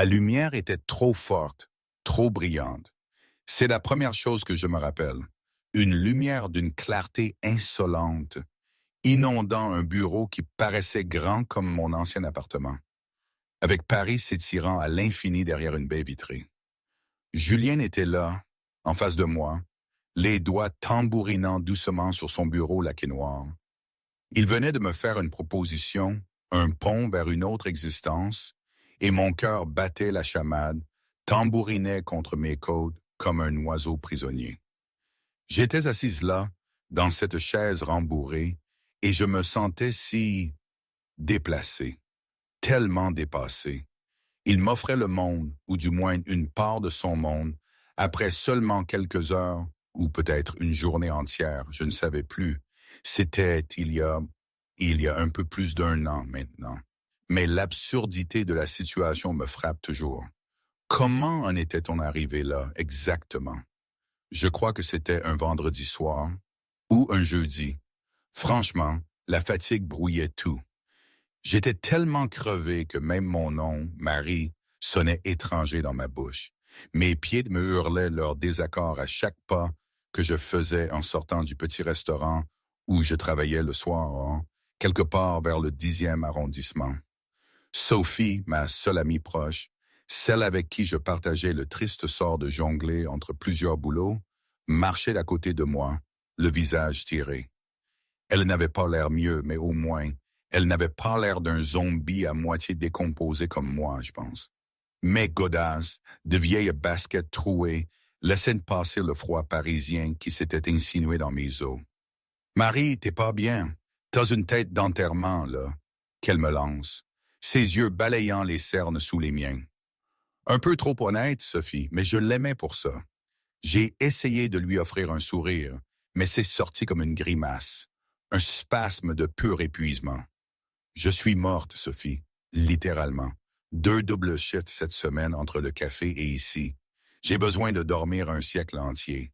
La lumière était trop forte, trop brillante. C'est la première chose que je me rappelle. Une lumière d'une clarté insolente, inondant un bureau qui paraissait grand comme mon ancien appartement, avec Paris s'étirant à l'infini derrière une baie vitrée. Julien était là, en face de moi, les doigts tambourinant doucement sur son bureau laqué noir. Il venait de me faire une proposition, un pont vers une autre existence, et mon cœur battait la chamade, tambourinait contre mes côtes comme un oiseau prisonnier. J'étais assise là, dans cette chaise rembourrée, et je me sentais si déplacé, tellement dépassé. Il m'offrait le monde, ou du moins une part de son monde, après seulement quelques heures, ou peut-être une journée entière, je ne savais plus. C'était il y a un peu plus d'un an maintenant. Mais l'absurdité de la situation me frappe toujours. Comment en était-on arrivé là, exactement? Je crois que c'était un vendredi soir, ou un jeudi. Franchement, la fatigue brouillait tout. J'étais tellement crevé que même mon nom, Marie, sonnait étranger dans ma bouche. Mes pieds me hurlaient leur désaccord à chaque pas que je faisais en sortant du petit restaurant où je travaillais le soir, hein, quelque part vers le 10e arrondissement. Sophie, ma seule amie proche, celle avec qui je partageais le triste sort de jongler entre plusieurs boulots, marchait à côté de moi, le visage tiré. Elle n'avait pas l'air mieux, mais au moins, elle n'avait pas l'air d'un zombie à moitié décomposé comme moi, je pense. Mes godasses, de vieilles baskets trouées, laissaient passer le froid parisien qui s'était insinué dans mes os. « Marie, t'es pas bien. T'as une tête d'enterrement, là. » Qu'elle me lance, ses yeux balayant les cernes sous les miens. Un peu trop honnête, Sophie, mais je l'aimais pour ça. J'ai essayé de lui offrir un sourire, mais c'est sorti comme une grimace, un spasme de pur épuisement. Je suis morte, Sophie, littéralement. 2 doubles shifts cette semaine entre le café et ici. J'ai besoin de dormir un siècle entier.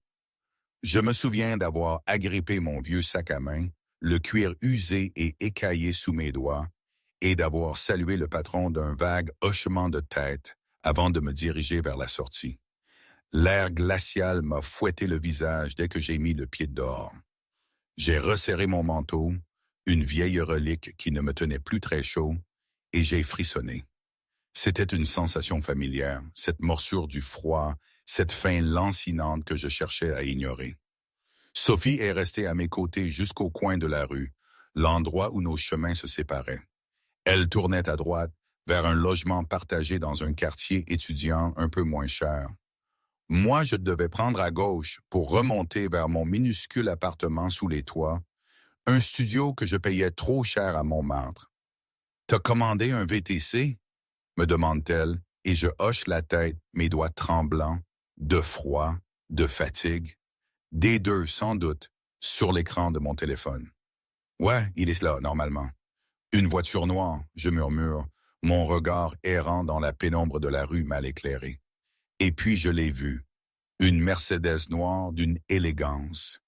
Je me souviens d'avoir agrippé mon vieux sac à main, le cuir usé et écaillé sous mes doigts, et d'avoir salué le patron d'un vague hochement de tête avant de me diriger vers la sortie. L'air glacial m'a fouetté le visage dès que j'ai mis le pied dehors. J'ai resserré mon manteau, une vieille relique qui ne me tenait plus très chaud, et j'ai frissonné. C'était une sensation familière, cette morsure du froid, cette faim lancinante que je cherchais à ignorer. Sophie est restée à mes côtés jusqu'au coin de la rue, l'endroit où nos chemins se séparaient. Elle tournait à droite, vers un logement partagé dans un quartier étudiant un peu moins cher. Moi, je devais prendre à gauche pour remonter vers mon minuscule appartement sous les toits, un studio que je payais trop cher à Montmartre. « T'as commandé un VTC ?» me demande-t-elle, et je hoche la tête, mes doigts tremblants, de froid, de fatigue. Des deux, sans doute, sur l'écran de mon téléphone. « Ouais, il est là, normalement. » Une voiture noire, je murmure, mon regard errant dans la pénombre de la rue mal éclairée. Et puis je l'ai vue, une Mercedes noire d'une élégance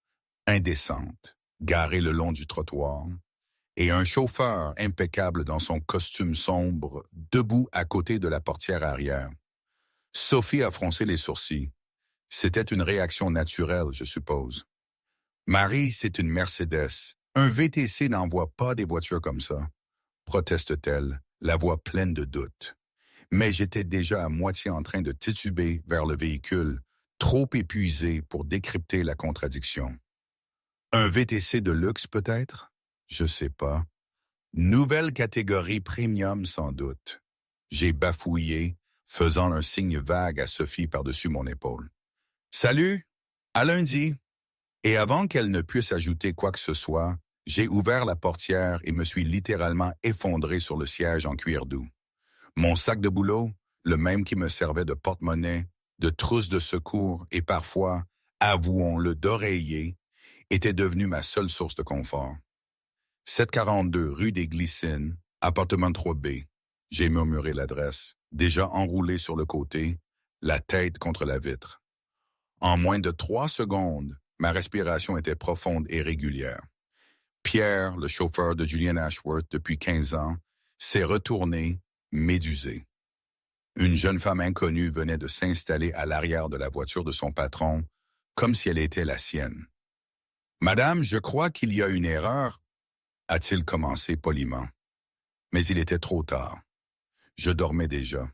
indécente, garée le long du trottoir, et un chauffeur impeccable dans son costume sombre, debout à côté de la portière arrière. Sophie a froncé les sourcils. C'était une réaction naturelle, je suppose. « Marie, c'est une Mercedes. Un VTC n'envoie pas des voitures comme ça, » proteste-t-elle, la voix pleine de doute. Mais j'étais déjà à moitié en train de tituber vers le véhicule, trop épuisé pour décrypter la contradiction. Un VTC de luxe peut-être? Je sais pas. Nouvelle catégorie premium sans doute. J'ai bafouillé, faisant un signe vague à Sophie par-dessus mon épaule. « Salut! À lundi! » Et avant qu'elle ne puisse ajouter quoi que ce soit, j'ai ouvert la portière et me suis littéralement effondré sur le siège en cuir doux. Mon sac de boulot, le même qui me servait de porte-monnaie, de trousse de secours et parfois, avouons-le, d'oreiller, était devenu ma seule source de confort. 742 rue des Glycines, appartement 3B. J'ai murmuré l'adresse, déjà enroulé sur le côté, la tête contre la vitre. En moins de 3 secondes, ma respiration était profonde et régulière. Pierre, le chauffeur de Julian Ashworth depuis 15 ans, s'est retourné, médusé. Une jeune femme inconnue venait de s'installer à l'arrière de la voiture de son patron, comme si elle était la sienne. « Madame, je crois qu'il y a une erreur, » a-t-il commencé poliment. Mais il était trop tard. Je dormais déjà.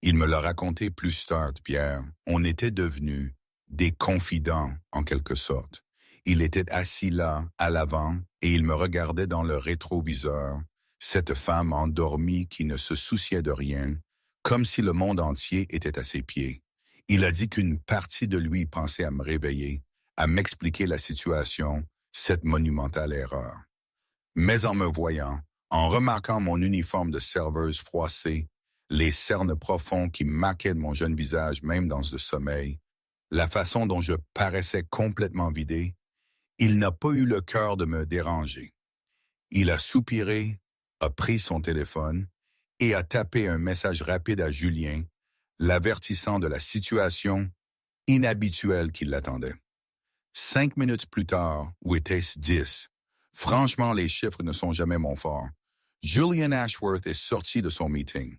Il me l'a raconté plus tard, Pierre. On était devenus des confidents, en quelque sorte. Il était assis là, à l'avant, et il me regardait dans le rétroviseur, cette femme endormie qui ne se souciait de rien, comme si le monde entier était à ses pieds. Il a dit qu'une partie de lui pensait à me réveiller, à m'expliquer la situation, cette monumentale erreur. Mais en me voyant, en remarquant mon uniforme de serveuse froissé, les cernes profonds qui marquaient mon jeune visage même dans le sommeil, la façon dont je paraissais complètement vidé, il n'a pas eu le cœur de me déranger. Il a soupiré, a pris son téléphone et a tapé un message rapide à Julien, l'avertissant de la situation inhabituelle qui l'attendait. 5 minutes plus tard, ou était-ce 10? Franchement, les chiffres ne sont jamais mon fort. Julian Ashworth est sorti de son meeting.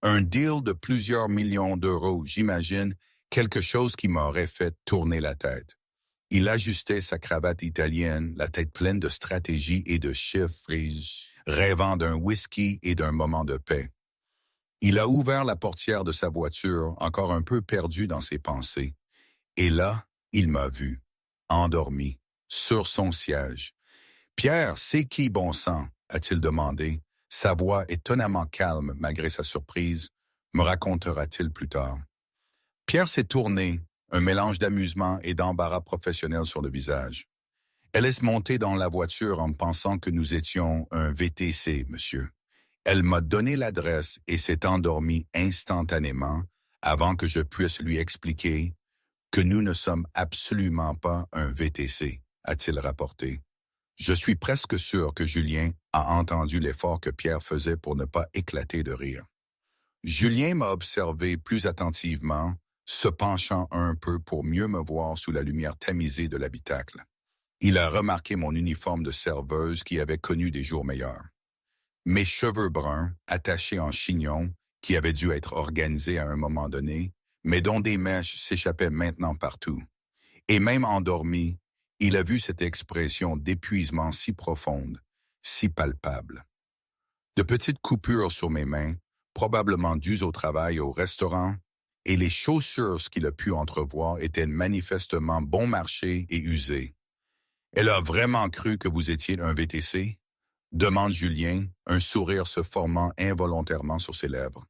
Un deal de plusieurs millions d'euros, j'imagine, quelque chose qui m'aurait fait tourner la tête. Il ajustait sa cravate italienne, la tête pleine de stratégie et de chiffres, rêvant d'un whisky et d'un moment de paix. Il a ouvert la portière de sa voiture, encore un peu perdu dans ses pensées. Et là, il m'a vu, endormi, sur son siège. « Pierre, c'est qui, bon sang ?» a-t-il demandé, sa voix étonnamment calme malgré sa surprise, me racontera-t-il plus tard. Pierre s'est tourné, un mélange d'amusement et d'embarras professionnel sur le visage. Elle est montée dans la voiture en pensant que nous étions un VTC, monsieur. Elle m'a donné l'adresse et s'est endormie instantanément avant que je puisse lui expliquer que nous ne sommes absolument pas un VTC, a-t-il rapporté. Je suis presque sûr que Julien a entendu l'effort que Pierre faisait pour ne pas éclater de rire. Julien m'a observé plus attentivement, se penchant un peu pour mieux me voir sous la lumière tamisée de l'habitacle. Il a remarqué mon uniforme de serveuse qui avait connu des jours meilleurs. Mes cheveux bruns, attachés en chignon, qui avaient dû être organisés à un moment donné, mais dont des mèches s'échappaient maintenant partout. Et même endormi, il a vu cette expression d'épuisement si profonde, si palpable. De petites coupures sur mes mains, probablement dues au travail au restaurant, et les chaussures qu'il a pu entrevoir étaient manifestement bon marché et usées. « Elle a vraiment cru que vous étiez un VTC ?» demande Julien, un sourire se formant involontairement sur ses lèvres.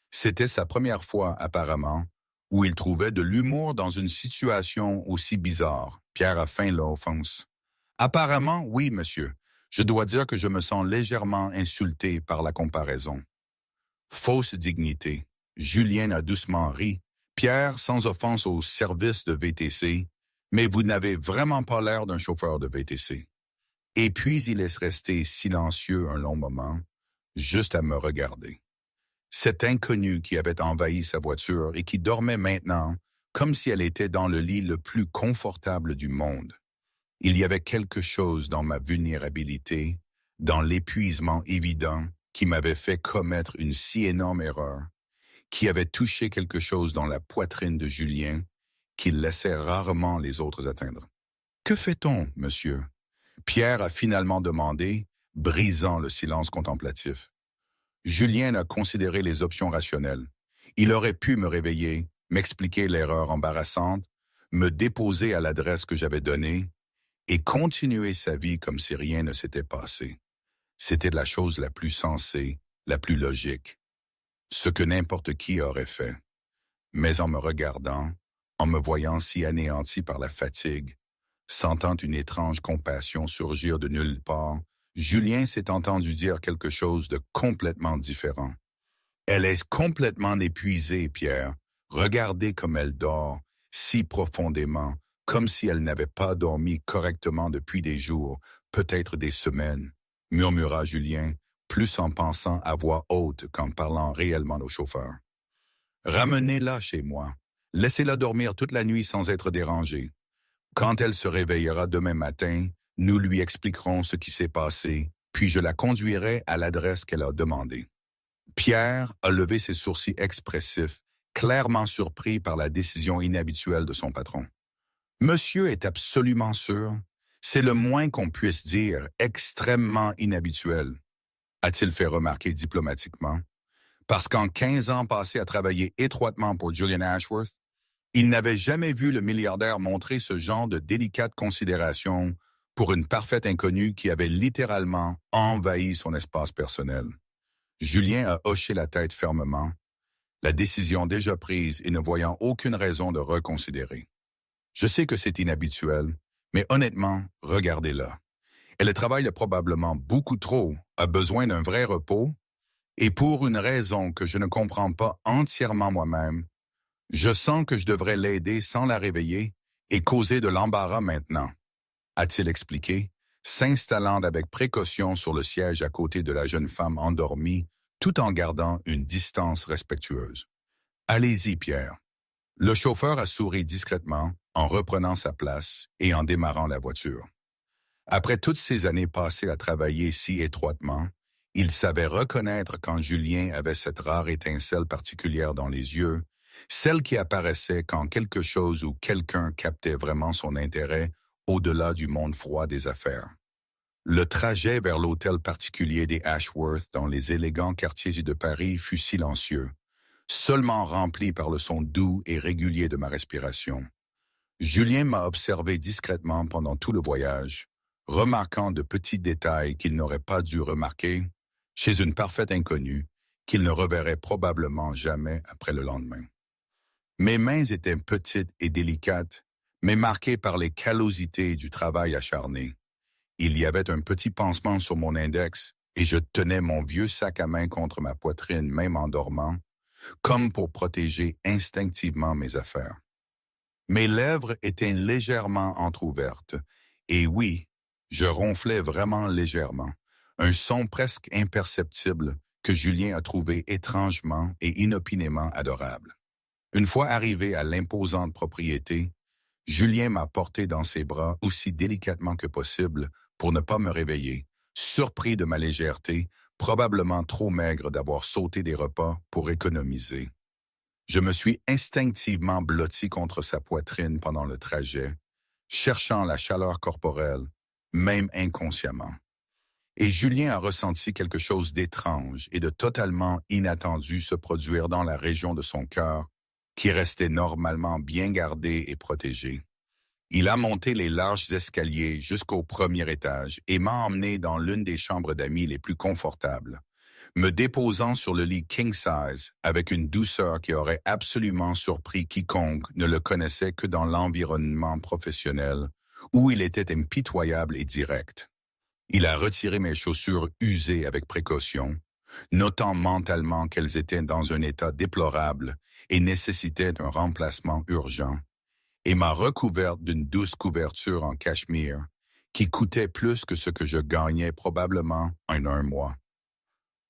C'était sa première fois, apparemment, où il trouvait de l'humour dans une situation aussi bizarre. Pierre a feint l'offense. « Apparemment, oui, monsieur. Je dois dire que je me sens légèrement insulté par la comparaison. » Fausse dignité. Julien a doucement ri. « Pierre, sans offense au service de VTC, mais vous n'avez vraiment pas l'air d'un chauffeur de VTC. » Et puis il est resté silencieux un long moment, juste à me regarder. Cet inconnu qui avait envahi sa voiture et qui dormait maintenant comme si elle était dans le lit le plus confortable du monde. Il y avait quelque chose dans ma vulnérabilité, dans l'épuisement évident qui m'avait fait commettre une si énorme erreur, qui avait touché quelque chose dans la poitrine de Julien, qu'il laissait rarement les autres atteindre. « Que fait-on, monsieur ?» Pierre a finalement demandé, brisant le silence contemplatif. Julien a considéré les options rationnelles. Il aurait pu me réveiller, m'expliquer l'erreur embarrassante, me déposer à l'adresse que j'avais donnée et continuer sa vie comme si rien ne s'était passé. C'était la chose la plus sensée, la plus logique. Ce que n'importe qui aurait fait. Mais en me regardant, en me voyant si anéanti par la fatigue, sentant une étrange compassion surgir de nulle part, Julien s'est entendu dire quelque chose de complètement différent. « Elle est complètement épuisée, Pierre. Regardez comme elle dort, si profondément, comme si elle n'avait pas dormi correctement depuis des jours, peut-être des semaines, » murmura Julien, plus en pensant à voix haute qu'en parlant réellement au chauffeur. « Ramenez-la chez moi. Laissez-la dormir toute la nuit sans être dérangée. Quand elle se réveillera demain matin, nous lui expliquerons ce qui s'est passé, puis je la conduirai à l'adresse qu'elle a demandée. » Pierre a levé ses sourcils expressifs, clairement surpris par la décision inhabituelle de son patron. Monsieur est absolument sûr. C'est le moins qu'on puisse dire, extrêmement inhabituel, a-t-il fait remarquer diplomatiquement, parce qu'en 15 ans passés à travailler étroitement pour Julian Ashworth, il n'avait jamais vu le milliardaire montrer ce genre de délicate considération pour une parfaite inconnue qui avait littéralement envahi son espace personnel. Julien a hoché la tête fermement, la décision déjà prise et ne voyant aucune raison de reconsidérer. Je sais que c'est inhabituel, mais honnêtement, regardez-la. Elle travaille probablement beaucoup trop, a besoin d'un vrai repos, et pour une raison que je ne comprends pas entièrement moi-même, je sens que je devrais l'aider sans la réveiller et causer de l'embarras maintenant, a-t-il expliqué, s'installant avec précaution sur le siège à côté de la jeune femme endormie, tout en gardant une distance respectueuse. Allez-y, Pierre. Le chauffeur a souri discrètement en reprenant sa place et en démarrant la voiture. Après toutes ces années passées à travailler si étroitement, il savait reconnaître quand Julien avait cette rare étincelle particulière dans les yeux, celle qui apparaissait quand quelque chose ou quelqu'un captait vraiment son intérêt au-delà du monde froid des affaires. Le trajet vers l'hôtel particulier des Ashworth dans les élégants quartiers de Paris fut silencieux, seulement rempli par le son doux et régulier de ma respiration. Julien m'a observé discrètement pendant tout le voyage, remarquant de petits détails qu'il n'aurait pas dû remarquer chez une parfaite inconnue qu'il ne reverrait probablement jamais après le lendemain. Mes mains étaient petites et délicates, mais marquées par les callosités du travail acharné. Il y avait un petit pansement sur mon index et je tenais mon vieux sac à main contre ma poitrine même en dormant, comme pour protéger instinctivement mes affaires. Mes lèvres étaient légèrement entr'ouvertes, et oui, je ronflais vraiment légèrement, un son presque imperceptible que Julien a trouvé étrangement et inopinément adorable. Une fois arrivé à l'imposante propriété, Julien m'a porté dans ses bras aussi délicatement que possible pour ne pas me réveiller, surpris de ma légèreté, probablement trop maigre d'avoir sauté des repas pour économiser. Je me suis instinctivement blotti contre sa poitrine pendant le trajet, cherchant la chaleur corporelle, même inconsciemment. Et Julien a ressenti quelque chose d'étrange et de totalement inattendu se produire dans la région de son cœur, qui restait normalement bien gardée et protégée. Il a monté les larges escaliers jusqu'au premier étage et m'a emmené dans l'une des chambres d'amis les plus confortables, me déposant sur le lit king size avec une douceur qui aurait absolument surpris quiconque ne le connaissait que dans l'environnement professionnel, où il était impitoyable et direct. Il a retiré mes chaussures usées avec précaution, notant mentalement qu'elles étaient dans un état déplorable et nécessitaient un remplacement urgent, et m'a recouverte d'une douce couverture en cachemire qui coûtait plus que ce que je gagnais probablement en un mois.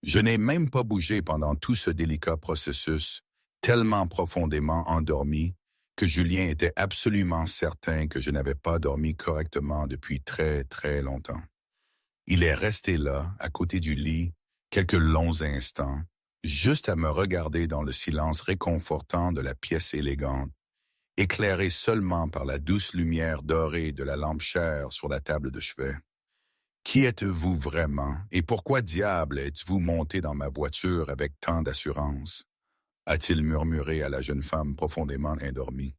Je n'ai même pas bougé pendant tout ce délicat processus, tellement profondément endormi que Julien était absolument certain que je n'avais pas dormi correctement depuis très, très longtemps. Il est resté là, à côté du lit, quelques longs instants, juste à me regarder dans le silence réconfortant de la pièce élégante, éclairée seulement par la douce lumière dorée de la lampe chère sur la table de chevet. « Qui êtes-vous vraiment et pourquoi diable êtes-vous monté dans ma voiture avec tant d'assurance ?» a-t-il murmuré à la jeune femme profondément endormie.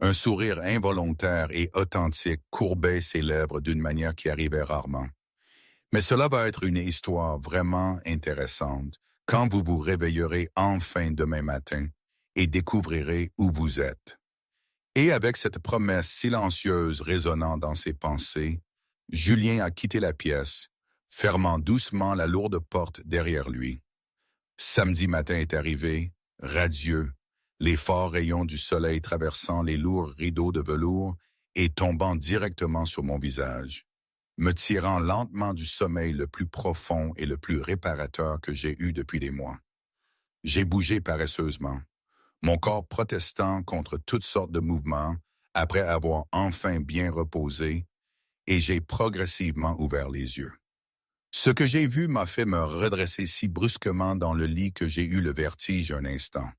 Un sourire involontaire et authentique courbait ses lèvres d'une manière qui arrivait rarement. Mais cela va être une histoire vraiment intéressante quand vous vous réveillerez enfin demain matin et découvrirez où vous êtes. Et avec cette promesse silencieuse résonnant dans ses pensées, Julien a quitté la pièce, fermant doucement la lourde porte derrière lui. Samedi matin est arrivé, radieux, les forts rayons du soleil traversant les lourds rideaux de velours et tombant directement sur mon visage, me tirant lentement du sommeil le plus profond et le plus réparateur que j'ai eu depuis des mois. J'ai bougé paresseusement, mon corps protestant contre toutes sortes de mouvements après avoir enfin bien reposé, et j'ai progressivement ouvert les yeux. Ce que j'ai vu m'a fait me redresser si brusquement dans le lit que j'ai eu le vertige un instant.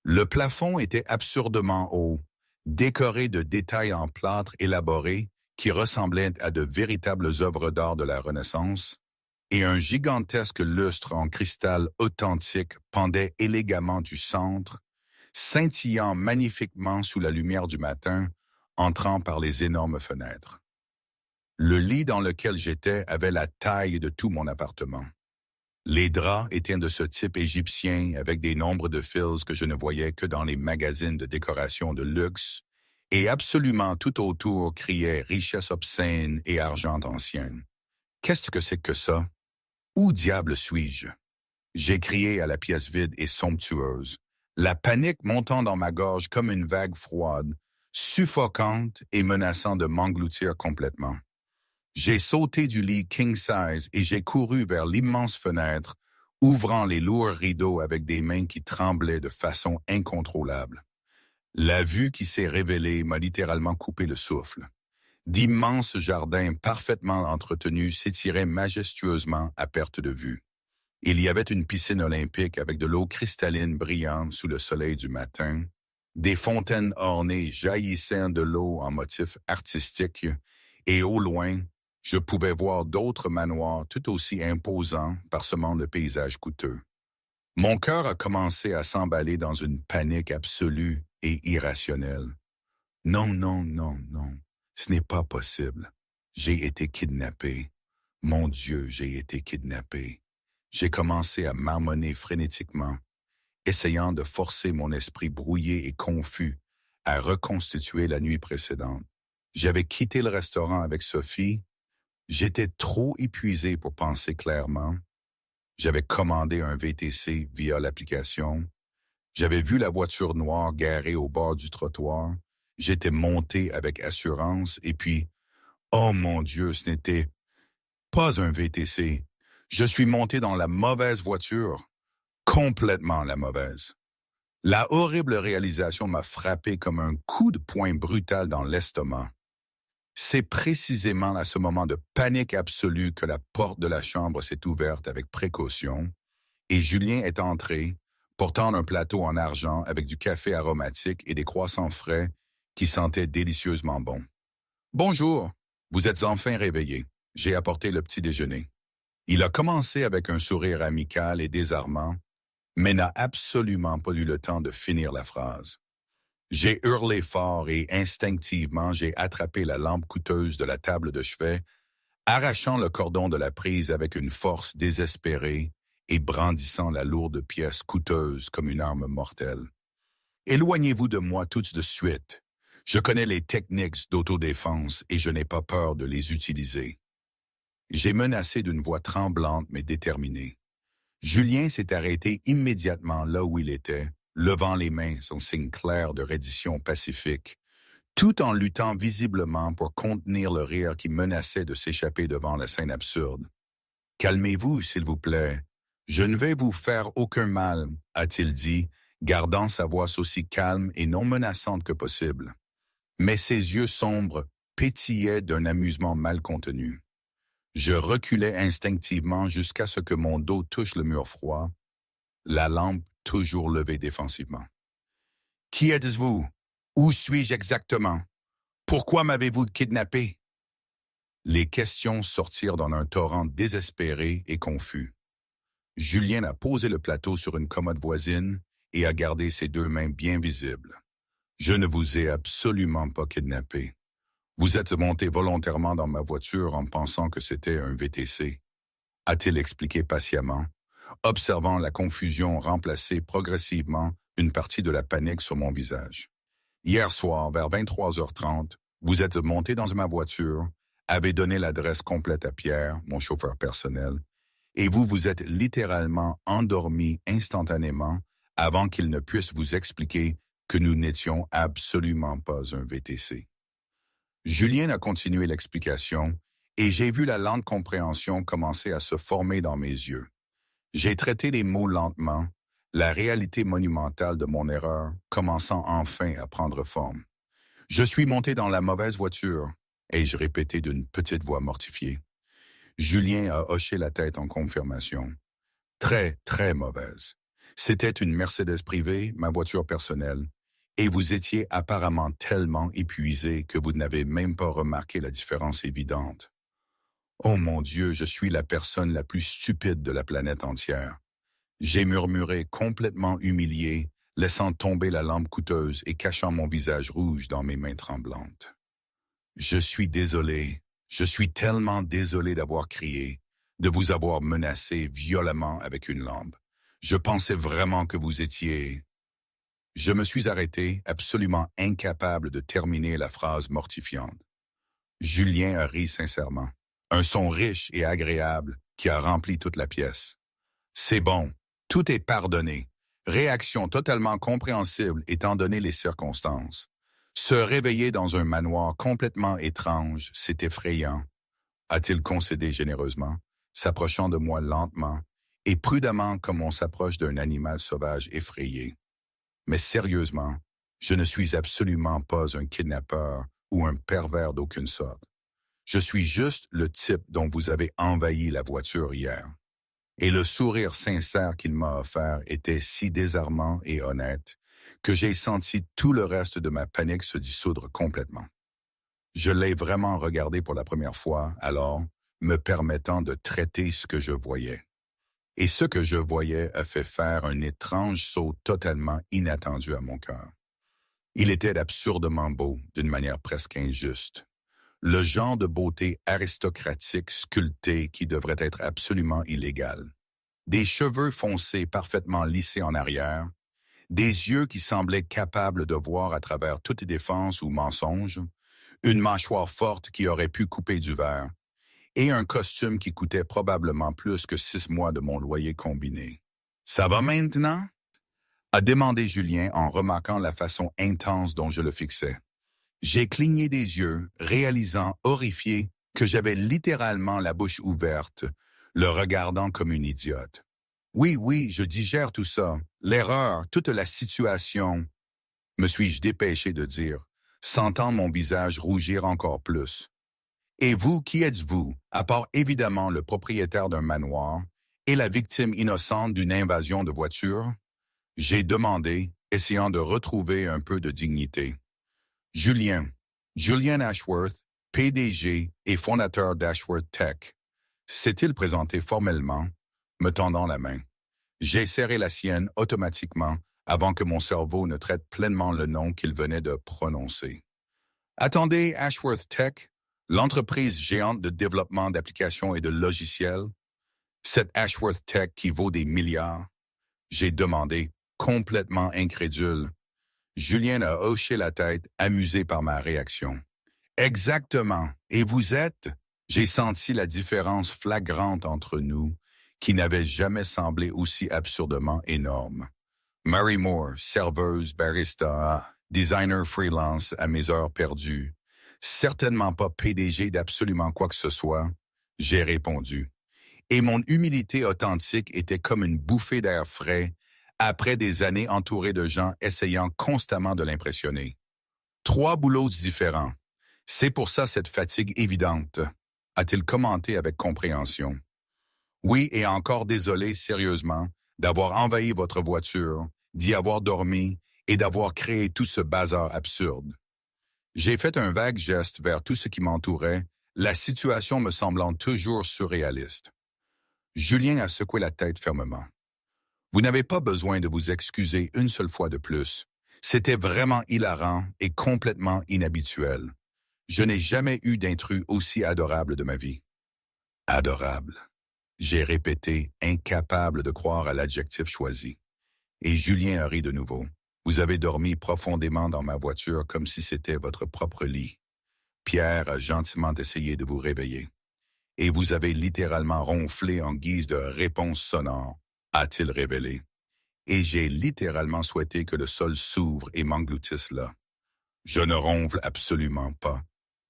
Le plafond était absurdement haut, décoré de détails en plâtre élaborés qui ressemblaient à de véritables œuvres d'art de la Renaissance, et un gigantesque lustre en cristal authentique pendait élégamment du centre, scintillant magnifiquement sous la lumière du matin, entrant par les énormes fenêtres. Le lit dans lequel j'étais avait la taille de tout mon appartement. Les draps étaient de ce type égyptien avec des nombres de fils que je ne voyais que dans les magazines de décoration de luxe, et absolument tout autour criait richesse obscène et argent ancien. Qu'est-ce que c'est que ça? Où diable suis-je? J'ai crié à la pièce vide et somptueuse, la panique montant dans ma gorge comme une vague froide, suffocante et menaçant de m'engloutir complètement. J'ai sauté du lit king size et j'ai couru vers l'immense fenêtre, ouvrant les lourds rideaux avec des mains qui tremblaient de façon incontrôlable. La vue qui s'est révélée m'a littéralement coupé le souffle. D'immenses jardins parfaitement entretenus s'étiraient majestueusement à perte de vue. Il y avait une piscine olympique avec de l'eau cristalline brillante sous le soleil du matin, des fontaines ornées jaillissant de l'eau en motifs artistiques, et au loin, je pouvais voir d'autres manoirs tout aussi imposants parsemant le paysage coûteux. Mon cœur a commencé à s'emballer dans une panique absolue et irrationnelle. Non, non, non, non, ce n'est pas possible. J'ai été kidnappé. Mon Dieu, j'ai été kidnappé. J'ai commencé à marmonner frénétiquement, essayant de forcer mon esprit brouillé et confus à reconstituer la nuit précédente. J'avais quitté le restaurant avec Sophie. J'étais trop épuisé pour penser clairement. J'avais commandé un VTC via l'application. J'avais vu la voiture noire garée au bord du trottoir. J'étais monté avec assurance et puis, oh mon Dieu, ce n'était pas un VTC. Je suis monté dans la mauvaise voiture, complètement la mauvaise. La horrible réalisation m'a frappé comme un coup de poing brutal dans l'estomac. C'est précisément à ce moment de panique absolue que la porte de la chambre s'est ouverte avec précaution et Julien est entré, portant un plateau en argent avec du café aromatique et des croissants frais qui sentaient délicieusement bon. « Bonjour, vous êtes enfin réveillé. J'ai apporté le petit déjeuner. » Il a commencé avec un sourire amical et désarmant, mais n'a absolument pas eu le temps de finir la phrase. J'ai hurlé fort et instinctivement, j'ai attrapé la lampe coûteuse de la table de chevet, arrachant le cordon de la prise avec une force désespérée et brandissant la lourde pièce coûteuse comme une arme mortelle. « Éloignez-vous de moi tout de suite. Je connais les techniques d'autodéfense et je n'ai pas peur de les utiliser. » J'ai menacé d'une voix tremblante mais déterminée. Julien s'est arrêté immédiatement là où il était, levant les mains, son signe clair de reddition pacifique, tout en luttant visiblement pour contenir le rire qui menaçait de s'échapper devant la scène absurde. « Calmez-vous, s'il vous plaît. Je ne vais vous faire aucun mal, » a-t-il dit, gardant sa voix aussi calme et non menaçante que possible. Mais ses yeux sombres pétillaient d'un amusement mal contenu. Je reculai instinctivement jusqu'à ce que mon dos touche le mur froid, la lampe toujours levée défensivement. « Qui êtes-vous? Où suis-je exactement? Pourquoi m'avez-vous kidnappé? » Les questions sortirent dans un torrent désespéré et confus. Julien a posé le plateau sur une commode voisine et a gardé ses deux mains bien visibles. « Je ne vous ai absolument pas kidnappé. Vous êtes monté volontairement dans ma voiture en pensant que c'était un VTC, » a-t-il expliqué patiemment, observant la confusion remplacer progressivement une partie de la panique sur mon visage. « Hier soir, vers 23h30, vous êtes monté dans ma voiture, avez donné l'adresse complète à Pierre, mon chauffeur personnel, et vous vous êtes littéralement endormi instantanément avant qu'il ne puisse vous expliquer que nous n'étions absolument pas un VTC. » Julien a continué l'explication et j'ai vu la lente compréhension commencer à se former dans mes yeux. J'ai traité les mots lentement, la réalité monumentale de mon erreur commençant enfin à prendre forme. « Je suis monté dans la mauvaise voiture, » ai-je répété d'une petite voix mortifiée. « Julien a hoché la tête en confirmation. Très, très mauvaise. C'était une Mercedes privée, ma voiture personnelle, et vous étiez apparemment tellement épuisé que vous n'avez même pas remarqué la différence évidente. Oh mon Dieu, je suis la personne la plus stupide de la planète entière. J'ai murmuré complètement humilié, laissant tomber la lampe coûteuse et cachant mon visage rouge dans mes mains tremblantes. Je suis désolé, je suis tellement désolé d'avoir crié, de vous avoir menacé violemment avec une lampe. Je pensais vraiment que vous étiez... Je me suis arrêté, absolument incapable de terminer la phrase mortifiante. Julien a ri sincèrement. Un son riche et agréable qui a rempli toute la pièce. C'est bon, tout est pardonné. Réaction totalement compréhensible étant donné les circonstances. Se réveiller dans un manoir complètement étrange, c'est effrayant, a-t-il concédé généreusement, s'approchant de moi lentement et prudemment comme on s'approche d'un animal sauvage effrayé. Mais sérieusement, je ne suis absolument pas un kidnappeur ou un pervers d'aucune sorte. Je suis juste le type dont vous avez envahi la voiture hier. Et le sourire sincère qu'il m'a offert était si désarmant et honnête que j'ai senti tout le reste de ma panique se dissoudre complètement. Je l'ai vraiment regardé pour la première fois, alors, me permettant de traiter ce que je voyais. Et ce que je voyais a fait faire un étrange saut totalement inattendu à mon cœur. Il était absurdement beau, d'une manière presque injuste. Le genre de beauté aristocratique sculptée qui devrait être absolument illégale. Des cheveux foncés parfaitement lissés en arrière, des yeux qui semblaient capables de voir à travers toute défense ou mensonge, une mâchoire forte qui aurait pu couper du verre, et un costume qui coûtait probablement plus que 6 mois de mon loyer combiné. « Ça va maintenant? » a demandé Julien en remarquant la façon intense dont je le fixais. J'ai cligné des yeux, réalisant, horrifié, que j'avais littéralement la bouche ouverte, le regardant comme une idiote. Oui, oui, je digère tout ça, l'erreur, toute la situation, me suis-je dépêché de dire, sentant mon visage rougir encore plus. Et vous, qui êtes-vous, à part évidemment le propriétaire d'un manoir et la victime innocente d'une invasion de voiture? J'ai demandé, essayant de retrouver un peu de dignité. Julian Ashworth, PDG et fondateur d'Ashworth Tech, s'est-il présenté formellement, me tendant la main. J'ai serré la sienne automatiquement avant que mon cerveau ne traite pleinement le nom qu'il venait de prononcer. Attendez, Ashworth Tech, l'entreprise géante de développement d'applications et de logiciels, cette Ashworth Tech qui vaut des milliards? J'ai demandé, complètement incrédule. Julien a hoché la tête, amusé par ma réaction. Exactement. Et vous êtes? J'ai senti la différence flagrante entre nous, qui n'avait jamais semblé aussi absurdement énorme. Mary Moore, serveuse, barista, designer freelance à mes heures perdues. Certainement pas PDG d'absolument quoi que ce soit, j'ai répondu. Et mon humilité authentique était comme une bouffée d'air frais après des années entourées de gens essayant constamment de l'impressionner. 3 boulots différents. C'est pour ça cette fatigue évidente, a-t-il commenté avec compréhension. Oui, et encore désolé, sérieusement, d'avoir envahi votre voiture, d'y avoir dormi et d'avoir créé tout ce bazar absurde. J'ai fait un vague geste vers tout ce qui m'entourait, la situation me semblant toujours surréaliste. Julien a secoué la tête fermement. Vous n'avez pas besoin de vous excuser une seule fois de plus. C'était vraiment hilarant et complètement inhabituel. Je n'ai jamais eu d'intrus aussi adorable de ma vie. Adorable. J'ai répété, incapable de croire à l'adjectif choisi. Et Julien a ri de nouveau. Vous avez dormi profondément dans ma voiture comme si c'était votre propre lit. Pierre a gentiment essayé de vous réveiller. Et vous avez littéralement ronflé en guise de réponse sonore, a-t-il révélé. Et j'ai littéralement souhaité que le sol s'ouvre et m'engloutisse là. Je ne ronfle absolument pas.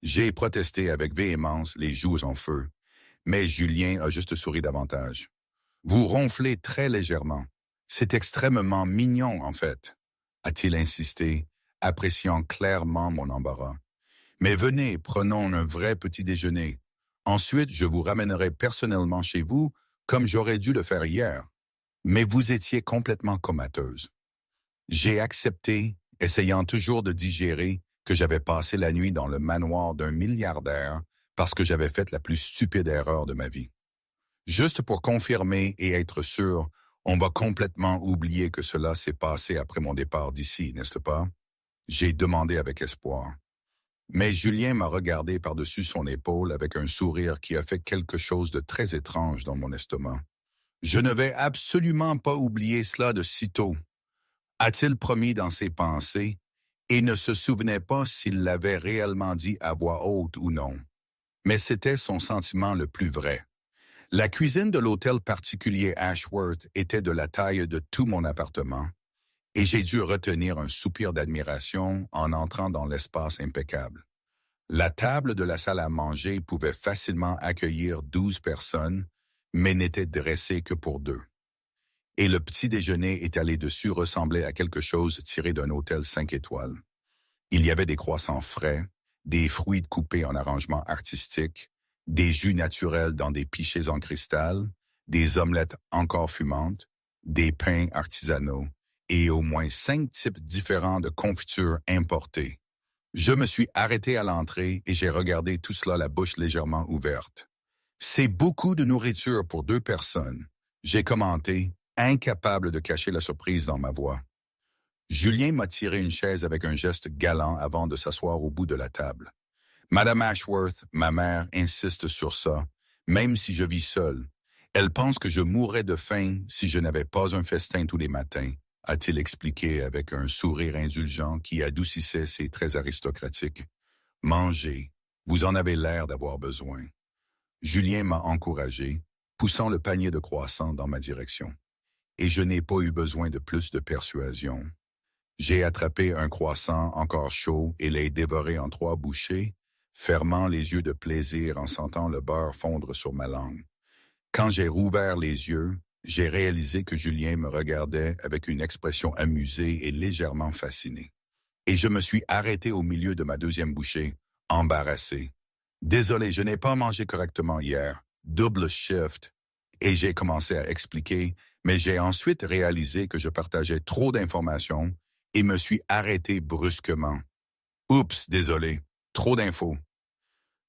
J'ai protesté avec véhémence, les joues en feu. Mais Julien a juste souri davantage. Vous ronflez très légèrement. C'est extrêmement mignon, en fait, a-t-il insisté, appréciant clairement mon embarras. Mais venez, prenons un vrai petit déjeuner. Ensuite, je vous ramènerai personnellement chez vous, comme j'aurais dû le faire hier. Mais vous étiez complètement comateuse. J'ai accepté, essayant toujours de digérer que j'avais passé la nuit dans le manoir d'un milliardaire parce que j'avais fait la plus stupide erreur de ma vie. Juste pour confirmer et être sûr, on va complètement oublier que cela s'est passé après mon départ d'ici, n'est-ce pas? J'ai demandé avec espoir. Mais Julien m'a regardé par-dessus son épaule avec un sourire qui a fait quelque chose de très étrange dans mon estomac. Je ne vais absolument pas oublier cela de sitôt, a-t-il promis dans ses pensées, et ne se souvenait pas s'il l'avait réellement dit à voix haute ou non. Mais c'était son sentiment le plus vrai. La cuisine de l'hôtel particulier Ashworth était de la taille de tout mon appartement, et j'ai dû retenir un soupir d'admiration en entrant dans l'espace impeccable. La table de la salle à manger pouvait facilement accueillir 12 personnes, mais n'était dressée que pour 2. Et le petit déjeuner étalé dessus ressemblait à quelque chose tiré d'un hôtel 5 étoiles. Il y avait des croissants frais, des fruits coupés en arrangement artistique, des jus naturels dans des pichets en cristal, des omelettes encore fumantes, des pains artisanaux et au moins 5 types différents de confitures importées. Je me suis arrêté à l'entrée et j'ai regardé tout cela la bouche légèrement ouverte. C'est beaucoup de nourriture pour 2 personnes, j'ai commenté, incapable de cacher la surprise dans ma voix. Julien m'a tiré une chaise avec un geste galant avant de s'asseoir au bout de la table. Madame Ashworth, ma mère, insiste sur ça, même si je vis seul. Elle pense que je mourrais de faim si je n'avais pas un festin tous les matins, a-t-il expliqué avec un sourire indulgent qui adoucissait ses traits aristocratiques. Mangez, vous en avez l'air d'avoir besoin. Julien m'a encouragé, poussant le panier de croissants dans ma direction. Et je n'ai pas eu besoin de plus de persuasion. J'ai attrapé un croissant encore chaud et l'ai dévoré en 3 bouchées, fermant les yeux de plaisir en sentant le beurre fondre sur ma langue. Quand j'ai rouvert les yeux, j'ai réalisé que Julien me regardait avec une expression amusée et légèrement fascinée. Et je me suis arrêté au milieu de ma 2e bouchée, embarrassé. Désolé, je n'ai pas mangé correctement hier. Double shift. Et j'ai commencé à expliquer, mais j'ai ensuite réalisé que je partageais trop d'informations et me suis arrêté brusquement. Oups, désolé, trop d'infos.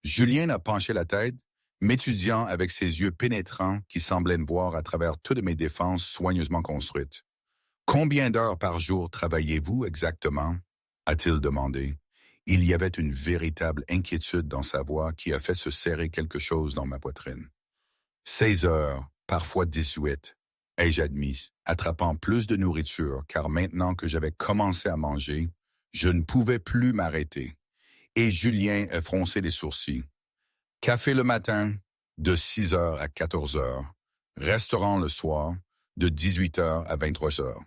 Julien a penché la tête, m'étudiant avec ses yeux pénétrants qui semblaient me voir à travers toutes mes défenses soigneusement construites. Combien d'heures par jour travaillez-vous exactement? A-t-il demandé. Il y avait une véritable inquiétude dans sa voix qui a fait se serrer quelque chose dans ma poitrine. 16 heures, parfois 18, ai-je admis, attrapant plus de nourriture, car maintenant que j'avais commencé à manger, je ne pouvais plus m'arrêter. Et Julien a froncé les sourcils. Café le matin, de 6 heures à 14 heures. Restaurant le soir, de 18 heures à 23 heures.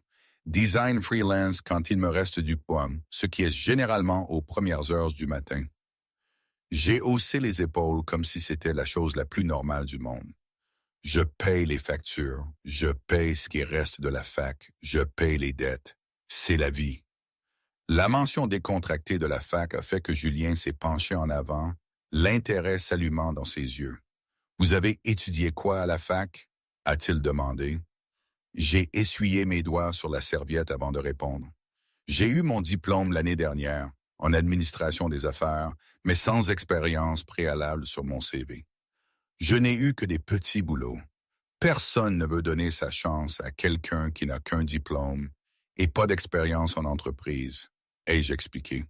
Design freelance quand il me reste du poids, ce qui est généralement aux premières heures du matin. J'ai haussé les épaules comme si c'était la chose la plus normale du monde. Je paye les factures, je paye ce qui reste de la fac, je paye les dettes. C'est la vie. La mention décontractée de la fac a fait que Julien s'est penché en avant, l'intérêt s'allumant dans ses yeux. « Vous avez étudié quoi à la fac? » a-t-il demandé. J'ai essuyé mes doigts sur la serviette avant de répondre. J'ai eu mon diplôme l'année dernière, en administration des affaires, mais sans expérience préalable sur mon CV. Je n'ai eu que des petits boulots. Personne ne veut donner sa chance à quelqu'un qui n'a qu'un diplôme et pas d'expérience en entreprise, ai-je expliqué.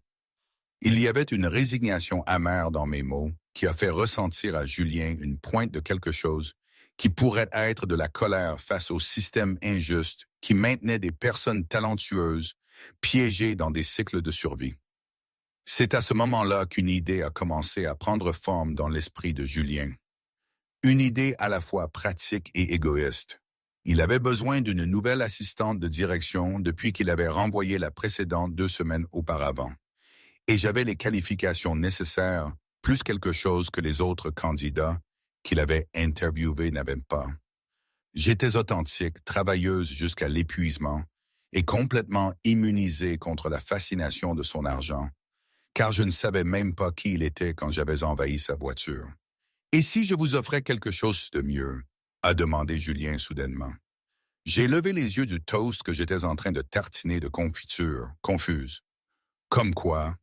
Il y avait une résignation amère dans mes mots qui a fait ressentir à Julien une pointe de quelque chose qui pourrait être de la colère face au système injuste qui maintenait des personnes talentueuses piégées dans des cycles de survie. C'est à ce moment-là qu'une idée a commencé à prendre forme dans l'esprit de Julien. Une idée à la fois pratique et égoïste. Il avait besoin d'une nouvelle assistante de direction depuis qu'il avait renvoyé la précédente 2 semaines auparavant. Et j'avais les qualifications nécessaires, plus quelque chose que les autres candidats qu'il avait interviewés n'avaient pas. J'étais authentique, travailleuse jusqu'à l'épuisement et complètement immunisée contre la fascination de son argent, car je ne savais même pas qui il était quand j'avais envahi sa voiture. Et si je vous offrais quelque chose de mieux? A demandé Julien soudainement. J'ai levé les yeux du toast que j'étais en train de tartiner de confiture, confuse. Comme quoi?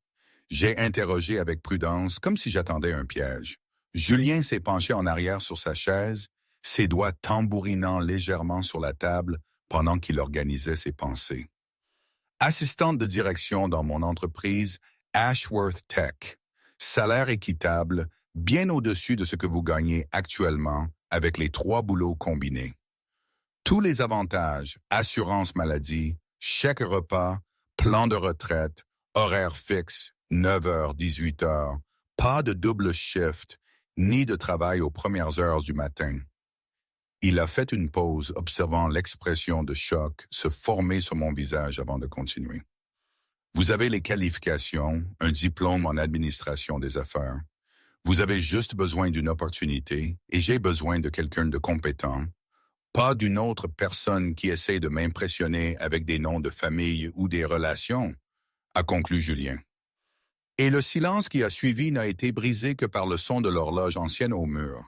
J'ai interrogé avec prudence, comme si j'attendais un piège. Julien s'est penché en arrière sur sa chaise, ses doigts tambourinant légèrement sur la table pendant qu'il organisait ses pensées. Assistante de direction dans mon entreprise Ashworth Tech. Salaire équitable, bien au-dessus de ce que vous gagnez actuellement avec les 3 boulots combinés. Tous les avantages, assurance maladie, chèque repas, plan de retraite, horaire fixe, 9 heures, 18 heures, pas de double shift, ni de travail aux premières heures du matin. Il a fait une pause, observant l'expression de choc se former sur mon visage avant de continuer. Vous avez les qualifications, un diplôme en administration des affaires. Vous avez juste besoin d'une opportunité et j'ai besoin de quelqu'un de compétent, pas d'une autre personne qui essaie de m'impressionner avec des noms de famille ou des relations, a conclu Julien. Et le silence qui a suivi n'a été brisé que par le son de l'horloge ancienne au mur.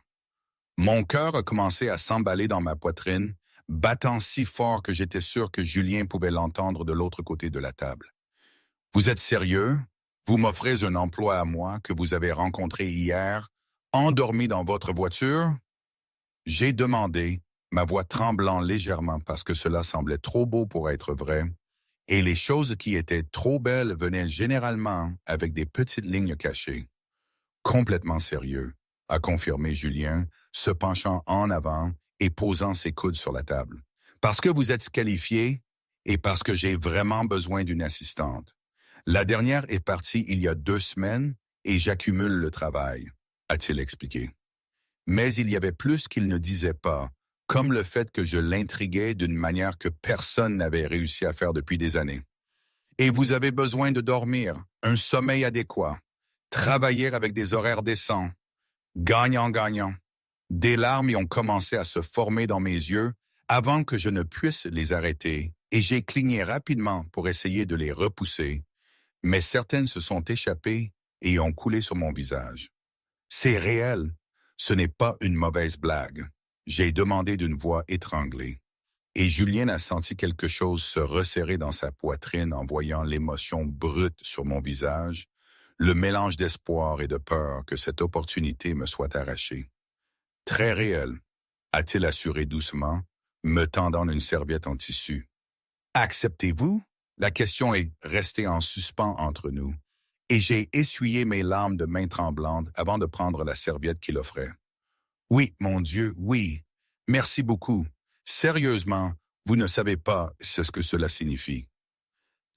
Mon cœur a commencé à s'emballer dans ma poitrine, battant si fort que j'étais sûr que Julien pouvait l'entendre de l'autre côté de la table. « Vous êtes sérieux? Vous m'offrez un emploi à moi que vous avez rencontré hier, endormi dans votre voiture? » J'ai demandé, ma voix tremblant légèrement parce que cela semblait trop beau pour être vrai, et les choses qui étaient trop belles venaient généralement avec des petites lignes cachées. Complètement sérieux, a confirmé Julien, se penchant en avant et posant ses coudes sur la table. Parce que vous êtes qualifié et parce que j'ai vraiment besoin d'une assistante. La dernière est partie il y a 2 semaines et j'accumule le travail, a-t-il expliqué. Mais il y avait plus qu'il ne disait pas, comme le fait que je l'intriguais d'une manière que personne n'avait réussi à faire depuis des années. Et vous avez besoin de dormir, un sommeil adéquat, travailler avec des horaires décents, gagnant-gagnant. Des larmes y ont commencé à se former dans mes yeux avant que je ne puisse les arrêter, et j'ai cligné rapidement pour essayer de les repousser, mais certaines se sont échappées et ont coulé sur mon visage. C'est réel, ce n'est pas une mauvaise blague. J'ai demandé d'une voix étranglée. Et Julien a senti quelque chose se resserrer dans sa poitrine en voyant l'émotion brute sur mon visage, le mélange d'espoir et de peur que cette opportunité me soit arrachée. Très réel, a-t-il assuré doucement, me tendant une serviette en tissu. Acceptez-vous? La question est restée en suspens entre nous, et j'ai essuyé mes larmes de main tremblante avant de prendre la serviette qu'il offrait. Oui, mon Dieu, oui. Merci beaucoup. Sérieusement, vous ne savez pas ce que cela signifie.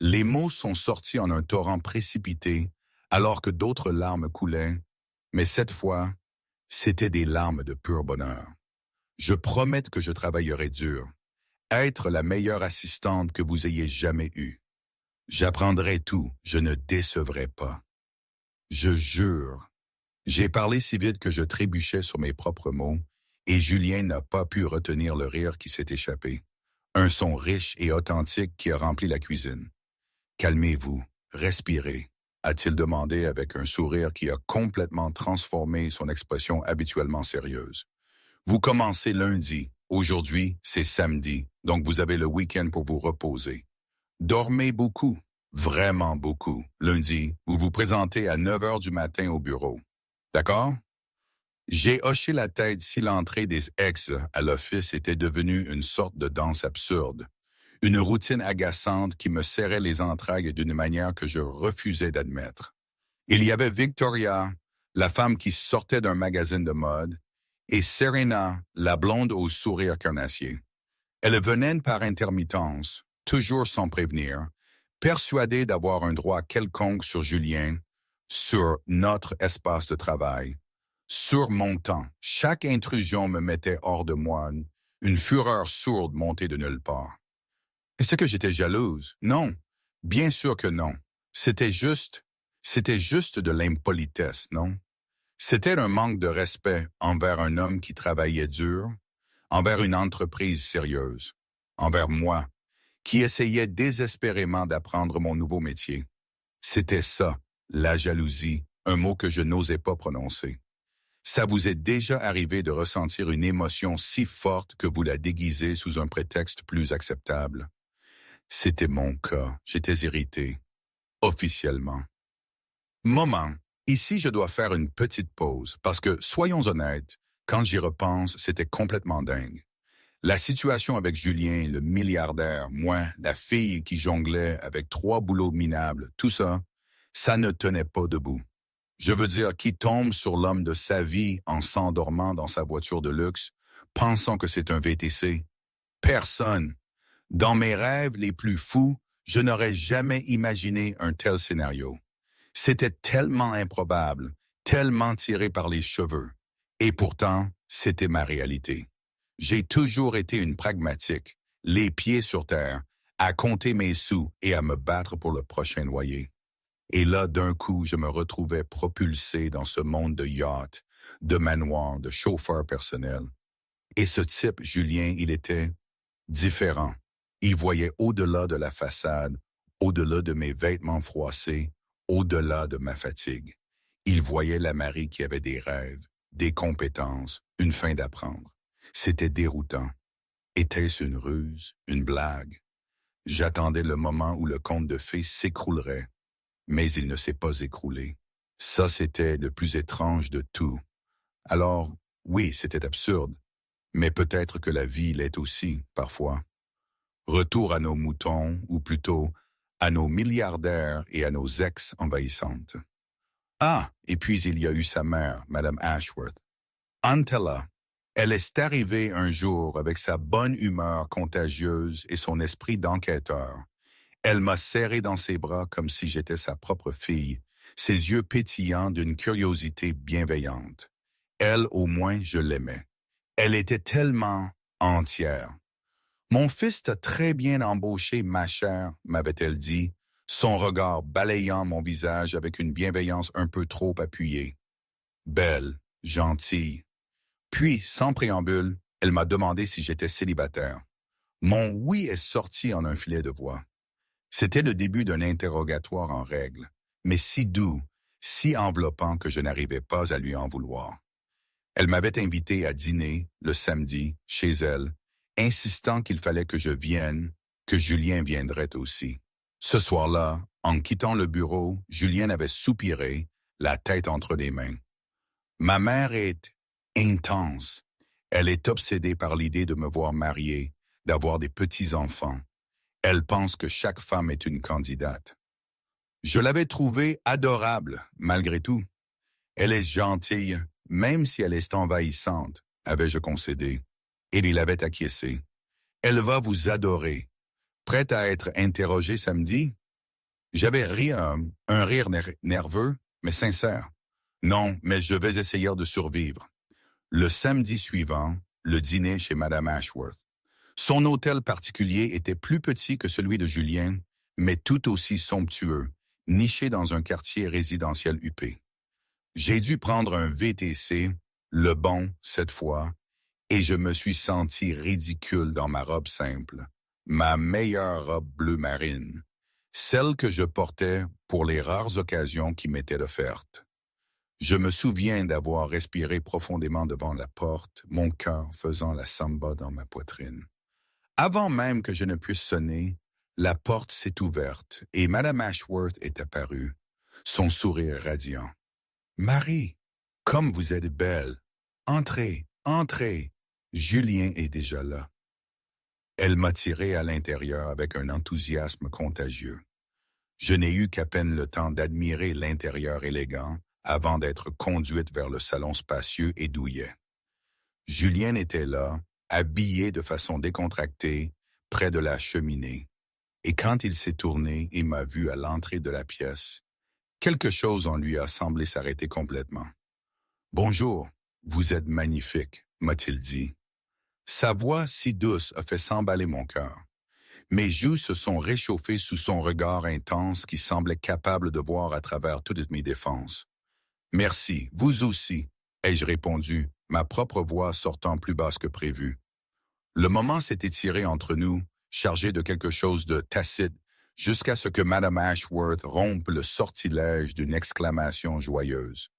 Les mots sont sortis en un torrent précipité, alors que d'autres larmes coulaient, mais cette fois, c'étaient des larmes de pur bonheur. Je promets que je travaillerai dur, être la meilleure assistante que vous ayez jamais eue. J'apprendrai tout, je ne décevrai pas. Je jure. J'ai parlé si vite que je trébuchais sur mes propres mots, et Julien n'a pas pu retenir le rire qui s'est échappé. Un son riche et authentique qui a rempli la cuisine. « Calmez-vous, respirez », a-t-il demandé avec un sourire qui a complètement transformé son expression habituellement sérieuse. « Vous commencez lundi, aujourd'hui c'est samedi, donc vous avez le week-end pour vous reposer. Dormez beaucoup, vraiment beaucoup. Lundi, vous vous présentez à 9 heures du matin au bureau. D'accord? » J'ai hoché la tête si l'entrée des ex à l'office était devenue une sorte de danse absurde, une routine agaçante qui me serrait les entrailles d'une manière que je refusais d'admettre. Il y avait Victoria, la femme qui sortait d'un magazine de mode, et Serena, la blonde au sourire carnassier. Elles venaient par intermittence, toujours sans prévenir, persuadées d'avoir un droit quelconque sur Julien, sur notre espace de travail, sur mon temps. Chaque intrusion me mettait hors de moi, une fureur sourde montée de nulle part. Est-ce que j'étais jalouse? Non, bien sûr que non. C'était juste de l'impolitesse, non? C'était un manque de respect envers un homme qui travaillait dur, envers une entreprise sérieuse, envers moi, qui essayait désespérément d'apprendre mon nouveau métier. C'était ça, la jalousie, un mot que je n'osais pas prononcer. Ça vous est déjà arrivé de ressentir une émotion si forte que vous la déguisez sous un prétexte plus acceptable? C'était mon cas. J'étais irrité. Officiellement. Moment. Ici, je dois faire une petite pause parce que, soyons honnêtes, quand j'y repense, c'était complètement dingue. La situation avec Julien, le milliardaire, moi, la fille qui jonglait avec 3 boulots minables, tout ça, ça ne tenait pas debout. Je veux dire, qui tombe sur l'homme de sa vie en s'endormant dans sa voiture de luxe, pensant que c'est un VTC? Personne. Dans mes rêves les plus fous, je n'aurais jamais imaginé un tel scénario. C'était tellement improbable, tellement tiré par les cheveux. Et pourtant, c'était ma réalité. J'ai toujours été une pragmatique, les pieds sur terre, à compter mes sous et à me battre pour le prochain loyer. Et là, d'un coup, je me retrouvais propulsé dans ce monde de yachts, de manoirs, de chauffeurs personnels. Et ce type, Julien, il était différent. Il voyait au-delà de la façade, au-delà de mes vêtements froissés, au-delà de ma fatigue. Il voyait la Marie qui avait des rêves, des compétences, une fin d'apprendre. C'était déroutant. Était-ce une ruse, une blague? J'attendais le moment où le conte de fées s'écroulerait, mais il ne s'est pas écroulé. Ça, c'était le plus étrange de tout. Alors, oui, c'était absurde, mais peut-être que la vie l'est aussi, parfois. Retour à nos moutons, ou plutôt à nos milliardaires et à nos ex envahissantes. Ah, et puis il y a eu sa mère, Madame Ashworth. Antella, elle est arrivée un jour avec sa bonne humeur contagieuse et son esprit d'enquêteur. Elle m'a serré dans ses bras comme si j'étais sa propre fille, ses yeux pétillants d'une curiosité bienveillante. Elle, au moins, je l'aimais. Elle était tellement entière. Mon fils t'a très bien embauché, ma chère, m'avait-elle dit, son regard balayant mon visage avec une bienveillance un peu trop appuyée. Belle, gentille. Puis, sans préambule, elle m'a demandé si j'étais célibataire. Mon oui est sorti en un filet de voix. C'était le début d'un interrogatoire en règle, mais si doux, si enveloppant que je n'arrivais pas à lui en vouloir. Elle m'avait invité à dîner, le samedi, chez elle, insistant qu'il fallait que je vienne, que Julien viendrait aussi. Ce soir-là, en quittant le bureau, Julien avait soupiré, la tête entre les mains. Ma mère est intense. Elle est obsédée par l'idée de me voir mariée, d'avoir des petits-enfants. Elle pense que chaque femme est une candidate. Je l'avais trouvée adorable, malgré tout. Elle est gentille, même si elle est envahissante, avais-je concédé. Et il avait acquiescé. Elle va vous adorer. Prête à être interrogée samedi? J'avais ri un rire nerveux, mais sincère. Non, mais je vais essayer de survivre. Le samedi suivant, le dîner chez Madame Ashworth. Son hôtel particulier était plus petit que celui de Julien, mais tout aussi somptueux, niché dans un quartier résidentiel huppé. J'ai dû prendre un VTC, le bon, cette fois, et je me suis senti ridicule dans ma robe simple, ma meilleure robe bleu marine, celle que je portais pour les rares occasions qui m'étaient offertes. Je me souviens d'avoir respiré profondément devant la porte, mon cœur faisant la samba dans ma poitrine. Avant même que je ne puisse sonner, la porte s'est ouverte et Madame Ashworth est apparue, son sourire radiant. « Marie, comme vous êtes belle! Entrez, entrez! » Julien est déjà là. Elle m'a tiré à l'intérieur avec un enthousiasme contagieux. Je n'ai eu qu'à peine le temps d'admirer l'intérieur élégant avant d'être conduite vers le salon spacieux et douillet. Julien était là, habillé de façon décontractée, près de la cheminée. Et quand il s'est tourné et m'a vu à l'entrée de la pièce, quelque chose en lui a semblé s'arrêter complètement. « Bonjour, vous êtes magnifique, m'a-t-il dit. Sa voix si douce a fait s'emballer mon cœur. Mes joues se sont réchauffées sous son regard intense qui semblait capable de voir à travers toutes mes défenses. « Merci, vous aussi, ai-je répondu, ma propre voix sortant plus basse que prévu. Le moment s'est étiré entre nous, chargé de quelque chose de tacite, jusqu'à ce que Madame Ashworth rompe le sortilège d'une exclamation joyeuse.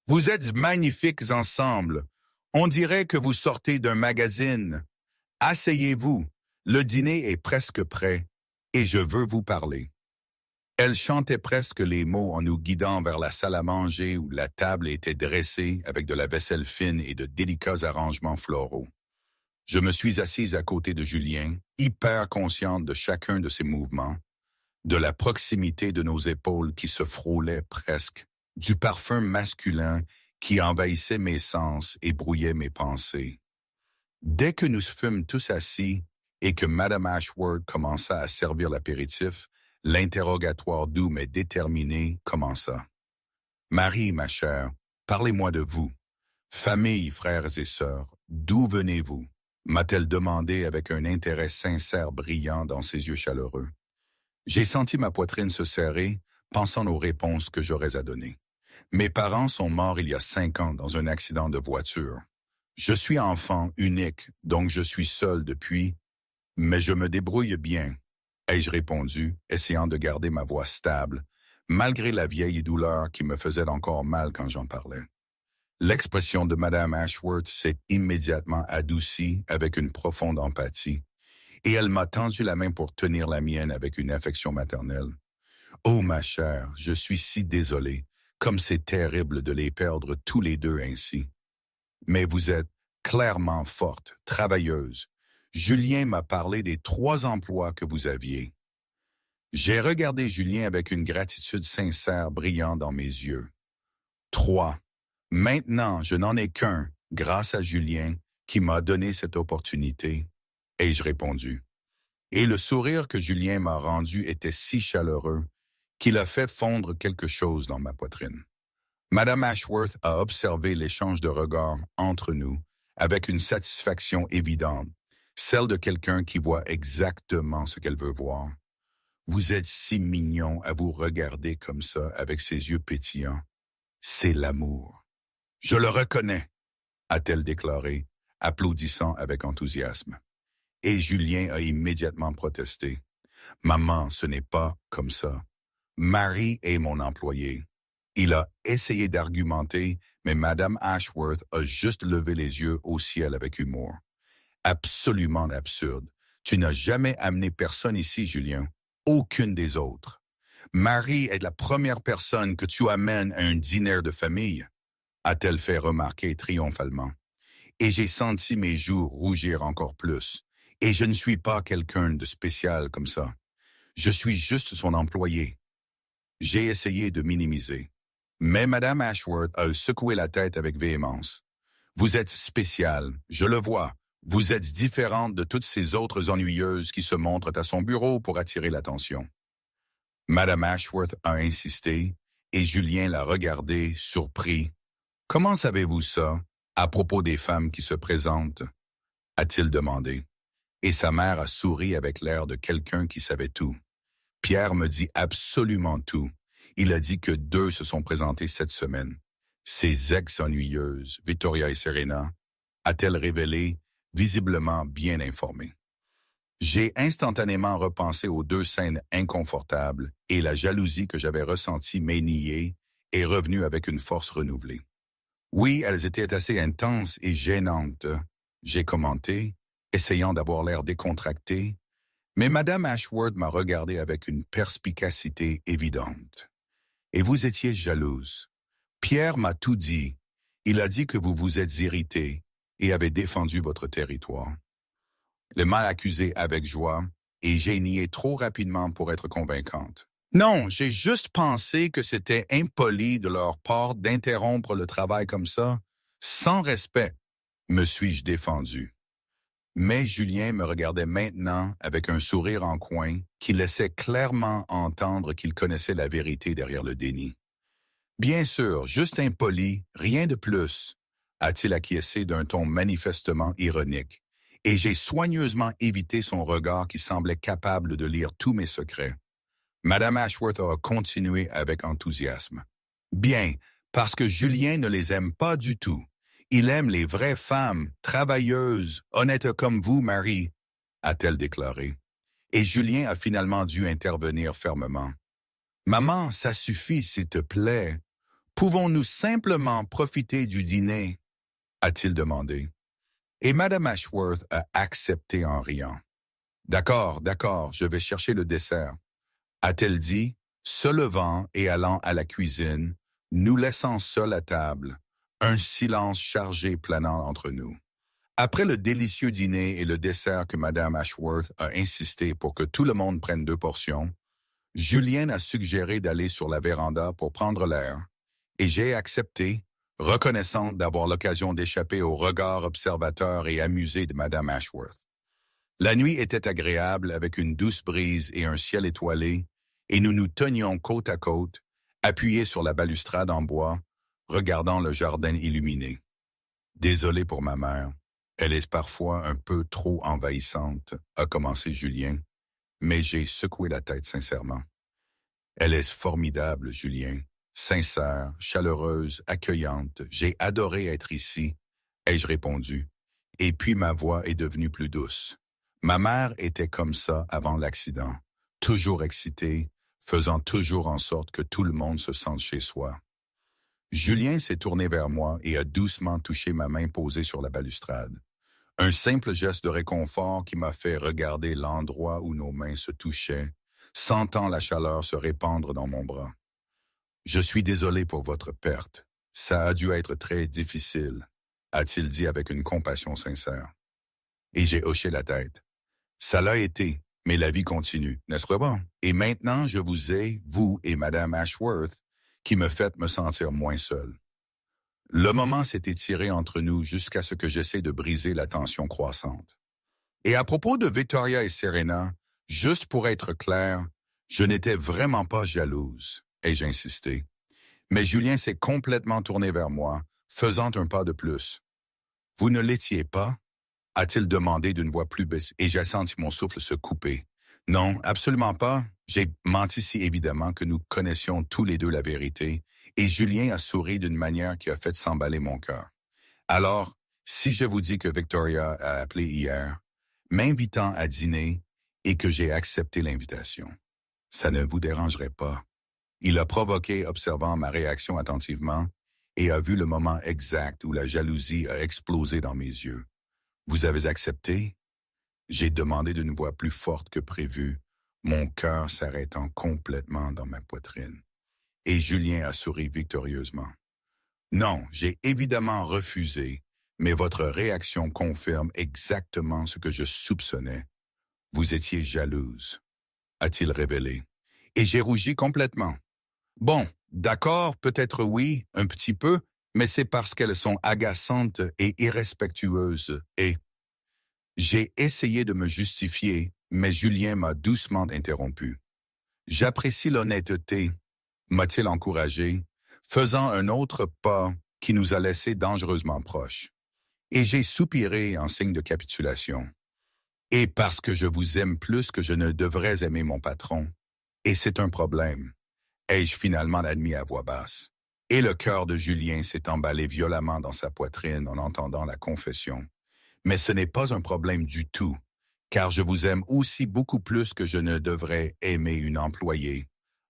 Vous êtes magnifiques ensemble. On dirait que vous sortez d'un magazine. Asseyez-vous. Le dîner est presque prêt et je veux vous parler. Elle chantait presque les mots en nous guidant vers la salle à manger où la table était dressée avec de la vaisselle fine et de délicats arrangements floraux. Je me suis assise à côté de Julien, hyper consciente de chacun de ses mouvements, de la proximité de nos épaules qui se frôlaient presque, du parfum masculin qui envahissait mes sens et brouillait mes pensées. Dès que nous fûmes tous assis et que Madame Ashworth commença à servir l'apéritif, l'interrogatoire doux mais déterminé commença. « Marie, ma chère, parlez-moi de vous. Famille, frères et sœurs, d'où venez-vous? » m'a-t-elle demandé avec un intérêt sincère brillant dans ses yeux chaleureux. J'ai senti ma poitrine se serrer, pensant aux réponses que j'aurais à donner. Mes parents sont morts il y a 5 ans dans un accident de voiture. Je suis enfant unique, donc je suis seul depuis, mais je me débrouille bien, ai-je répondu, essayant de garder ma voix stable, malgré la vieille douleur qui me faisait encore mal quand j'en parlais. L'expression de Madame Ashworth s'est immédiatement adoucie avec une profonde empathie, et elle m'a tendu la main pour tenir la mienne avec une affection maternelle. « Oh, ma chère, je suis si désolé, comme c'est terrible de les perdre tous les deux ainsi. Mais vous êtes clairement forte, travailleuse. Julien m'a parlé des 3 emplois que vous aviez. » J'ai regardé Julien avec une gratitude sincère brillant dans mes yeux. 3. Maintenant, je n'en ai qu'un, grâce à Julien, qui m'a donné cette opportunité, ai-je répondu. Et le sourire que Julien m'a rendu était si chaleureux qu'il a fait fondre quelque chose dans ma poitrine. Madame Ashworth a observé l'échange de regards entre nous avec une satisfaction évidente, celle de quelqu'un qui voit exactement ce qu'elle veut voir. « Vous êtes si mignon à vous regarder comme ça avec ses yeux pétillants. C'est l'amour. »« Je le reconnais, » a-t-elle déclaré, applaudissant avec enthousiasme. Et Julien a immédiatement protesté. « Maman, ce n'est pas comme ça. Marie est mon employé. » Il a essayé d'argumenter, mais Madame Ashworth a juste levé les yeux au ciel avec humour. « Absolument absurde. Tu n'as jamais amené personne ici, Julien. Aucune des autres. Marie est la première personne que tu amènes à un dîner de famille, » a-t-elle fait remarquer triomphalement. Et j'ai senti mes joues rougir encore plus. Et je ne suis pas quelqu'un de spécial comme ça. Je suis juste son employé. J'ai essayé de minimiser. Mais Madame Ashworth a secoué la tête avec véhémence. « Vous êtes spécial, je le vois. Vous êtes différente de toutes ces autres ennuyeuses qui se montrent à son bureau pour attirer l'attention. » Madame Ashworth a insisté, et Julien l'a regardé, surpris. « Comment savez-vous ça, à propos des femmes qui se présentent ?» a-t-il demandé. Et sa mère a souri avec l'air de quelqu'un qui savait tout. « Pierre me dit absolument tout. Il a dit que 2 se sont présentés cette semaine. Ces ex-ennuyeuses, Victoria et Serena, a-t-elle révélé, visiblement bien informée. J'ai instantanément repensé aux 2 scènes inconfortables et la jalousie que j'avais ressentie m'est niée et revenue avec une force renouvelée. Oui, elles étaient assez intenses et gênantes, j'ai commenté, essayant d'avoir l'air décontracté, mais Madame Ashworth m'a regardé avec une perspicacité évidente. Et vous étiez jalouse. Pierre m'a tout dit. Il a dit que vous vous êtes irrité et avez défendu votre territoire. Le m'a accusé avec joie et j'ai nié trop rapidement pour être convaincante. Non, j'ai juste pensé que c'était impoli de leur part d'interrompre le travail comme ça, sans respect, me suis-je défendu. Mais Julien me regardait maintenant avec un sourire en coin qui laissait clairement entendre qu'il connaissait la vérité derrière le déni. Bien sûr, juste impoli, rien de plus, a-t-il acquiescé d'un ton manifestement ironique, et j'ai soigneusement évité son regard qui semblait capable de lire tous mes secrets. Madame Ashworth a continué avec enthousiasme. Bien, parce que Julien ne les aime pas du tout. Il aime les vraies femmes, travailleuses, honnêtes comme vous, Marie, a-t-elle déclaré. Et Julien a finalement dû intervenir fermement. « Maman, ça suffit, s'il te plaît. Pouvons-nous simplement profiter du dîner? A-t-il demandé. Et Madame Ashworth a accepté en riant. D'accord, d'accord, je vais chercher le dessert, a-t-elle dit, se levant et allant à la cuisine, nous laissant seuls à table, un silence chargé planant entre nous. Après le délicieux dîner et le dessert que Madame Ashworth a insisté pour que tout le monde prenne 2 portions, Julien a suggéré d'aller sur la véranda pour prendre l'air, et j'ai accepté, reconnaissant d'avoir l'occasion d'échapper au regard observateur et amusé de Madame Ashworth. La nuit était agréable avec une douce brise et un ciel étoilé, et nous nous tenions côte à côte, appuyés sur la balustrade en bois, regardant le jardin illuminé. Désolé pour ma mère, elle est parfois un peu trop envahissante, a commencé Julien, mais j'ai secoué la tête sincèrement. Elle est formidable, Julien, sincère, chaleureuse, accueillante, j'ai adoré être ici, ai-je répondu, et puis ma voix est devenue plus douce. Ma mère était comme ça avant l'accident, toujours excitée, faisant toujours en sorte que tout le monde se sente chez soi. Julien s'est tourné vers moi et a doucement touché ma main posée sur la balustrade. Un simple geste de réconfort qui m'a fait regarder l'endroit où nos mains se touchaient, sentant la chaleur se répandre dans mon bras. Je suis désolé pour votre perte. Ça a dû être très difficile, a-t-il dit avec une compassion sincère. Et j'ai hoché la tête. Ça l'a été, mais la vie continue, n'est-ce pas bon? Et maintenant, je vous ai, vous et Madame Ashworth, qui me faites me sentir moins seul. Le moment s'est étiré entre nous jusqu'à ce que j'essaie de briser la tension croissante. Et à propos de Victoria et Serena, juste pour être clair, je n'étais vraiment pas jalouse, ai-je insisté. Mais Julien s'est complètement tourné vers moi, faisant un pas de plus. Vous ne l'étiez pas? A-t-il demandé d'une voix plus basse, et j'ai senti mon souffle se couper. Non, absolument pas. J'ai menti si évidemment que nous connaissions tous les deux la vérité, et Julien a souri d'une manière qui a fait s'emballer mon cœur. Alors, si je vous dis que Victoria a appelé hier, m'invitant à dîner, et que j'ai accepté l'invitation, ça ne vous dérangerait pas. Il a provoqué, observant ma réaction attentivement, et a vu le moment exact où la jalousie a explosé dans mes yeux. Vous avez accepté? J'ai demandé d'une voix plus forte que prévu, mon cœur s'arrêtant complètement dans ma poitrine. Et Julien a souri victorieusement. Non, j'ai évidemment refusé, mais votre réaction confirme exactement ce que je soupçonnais. Vous étiez jalouse, a-t-il révélé. Et j'ai rougi complètement. Bon, d'accord, peut-être oui, un petit peu, mais c'est parce qu'elles sont agaçantes et irrespectueuses et... J'ai essayé de me justifier, mais Julien m'a doucement interrompu. J'apprécie l'honnêteté, m'a-t-il encouragé, faisant un autre pas qui nous a laissés dangereusement proches. Et j'ai soupiré en signe de capitulation. Et parce que je vous aime plus que je ne devrais aimer mon patron. Et c'est un problème, ai-je finalement admis à voix basse. Et le cœur de Julien s'est emballé violemment dans sa poitrine en entendant la confession. Mais ce n'est pas un problème du tout, car je vous aime aussi beaucoup plus que je ne devrais aimer une employée,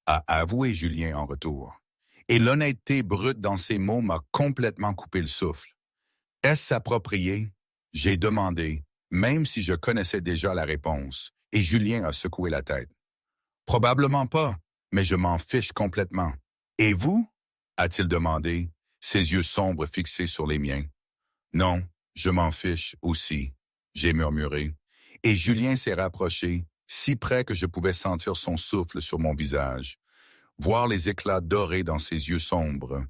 a avoué Julien en retour. Et l'honnêteté brute dans ses mots m'a complètement coupé le souffle. Est-ce approprié? J'ai demandé, même si je connaissais déjà la réponse, et Julien a secoué la tête. Probablement pas, mais je m'en fiche complètement. Et vous? A-t-il demandé, ses yeux sombres fixés sur les miens. Non. Je m'en fiche aussi, j'ai murmuré, et Julien s'est rapproché, si près que je pouvais sentir son souffle sur mon visage, voir les éclats dorés dans ses yeux sombres,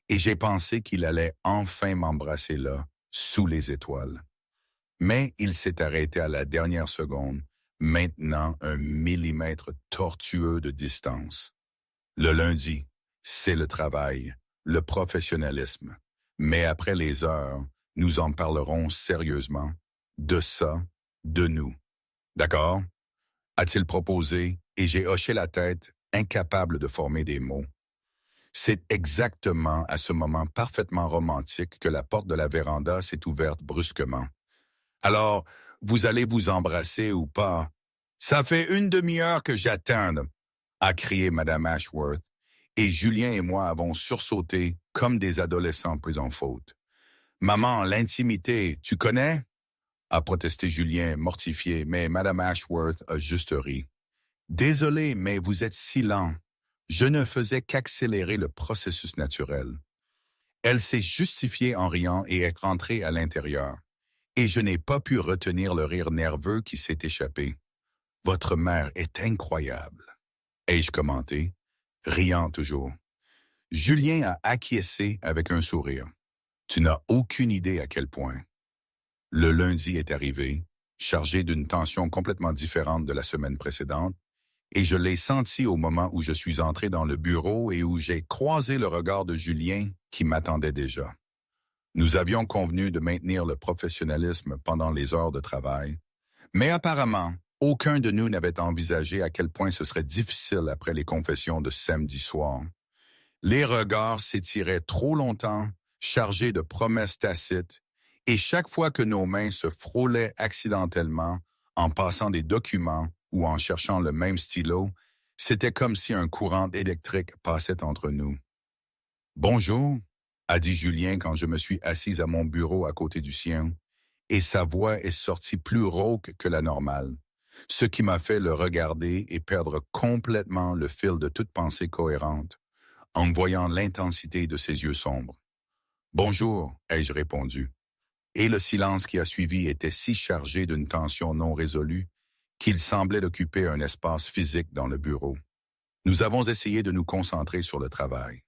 et j'ai pensé qu'il allait enfin m'embrasser là, sous les étoiles. Mais il s'est arrêté à la dernière seconde, maintenant 1 millimètre tortueux de distance. Le lundi, c'est le travail, le professionnalisme, mais après les heures, nous en parlerons sérieusement, de ça, de nous. D'accord? A-t-il proposé, et j'ai hoché la tête, incapable de former des mots. C'est exactement à ce moment parfaitement romantique que la porte de la véranda s'est ouverte brusquement. Alors, vous allez vous embrasser ou pas? Ça fait 1 demi-heure que j'attends, a crié Madame Ashworth, et Julien et moi avons sursauté comme des adolescents pris en faute. Maman, l'intimité, tu connais? A protesté Julien, mortifié, mais Madame Ashworth a juste ri. Désolé, mais vous êtes si lent. Je ne faisais qu'accélérer le processus naturel. Elle s'est justifiée en riant et est rentrée à l'intérieur. Et je n'ai pas pu retenir le rire nerveux qui s'est échappé. Votre mère est incroyable, ai-je commenté, riant toujours. Julien a acquiescé avec un sourire. Tu n'as aucune idée à quel point. Le lundi est arrivé, chargé d'une tension complètement différente de la semaine précédente, et je l'ai senti au moment où je suis entré dans le bureau et où j'ai croisé le regard de Julien qui m'attendait déjà. Nous avions convenu de maintenir le professionnalisme pendant les heures de travail, mais apparemment, aucun de nous n'avait envisagé à quel point ce serait difficile après les confessions de samedi soir. Les regards s'étiraient trop longtemps, chargés de promesses tacites, et chaque fois que nos mains se frôlaient accidentellement en passant des documents ou en cherchant le même stylo, c'était comme si un courant électrique passait entre nous. « Bonjour », a dit Julien quand je me suis assise à mon bureau à côté du sien, et sa voix est sortie plus rauque que la normale, ce qui m'a fait le regarder et perdre complètement le fil de toute pensée cohérente, en voyant l'intensité de ses yeux sombres. « Bonjour », ai-je répondu. Et le silence qui a suivi était si chargé d'une tension non résolue qu'il semblait occuper un espace physique dans le bureau. Nous avons essayé de nous concentrer sur le travail.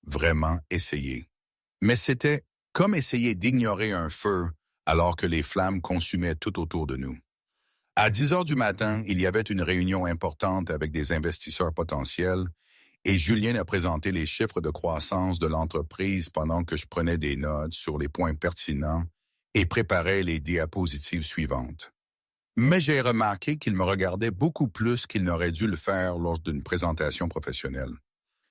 Vraiment essayé. Mais c'était comme essayer d'ignorer un feu alors que les flammes consumaient tout autour de nous. À 10 heures du matin, il y avait une réunion importante avec des investisseurs potentiels et Julien a présenté les chiffres de croissance de l'entreprise pendant que je prenais des notes sur les points pertinents et préparais les diapositives suivantes. Mais j'ai remarqué qu'il me regardait beaucoup plus qu'il n'aurait dû le faire lors d'une présentation professionnelle.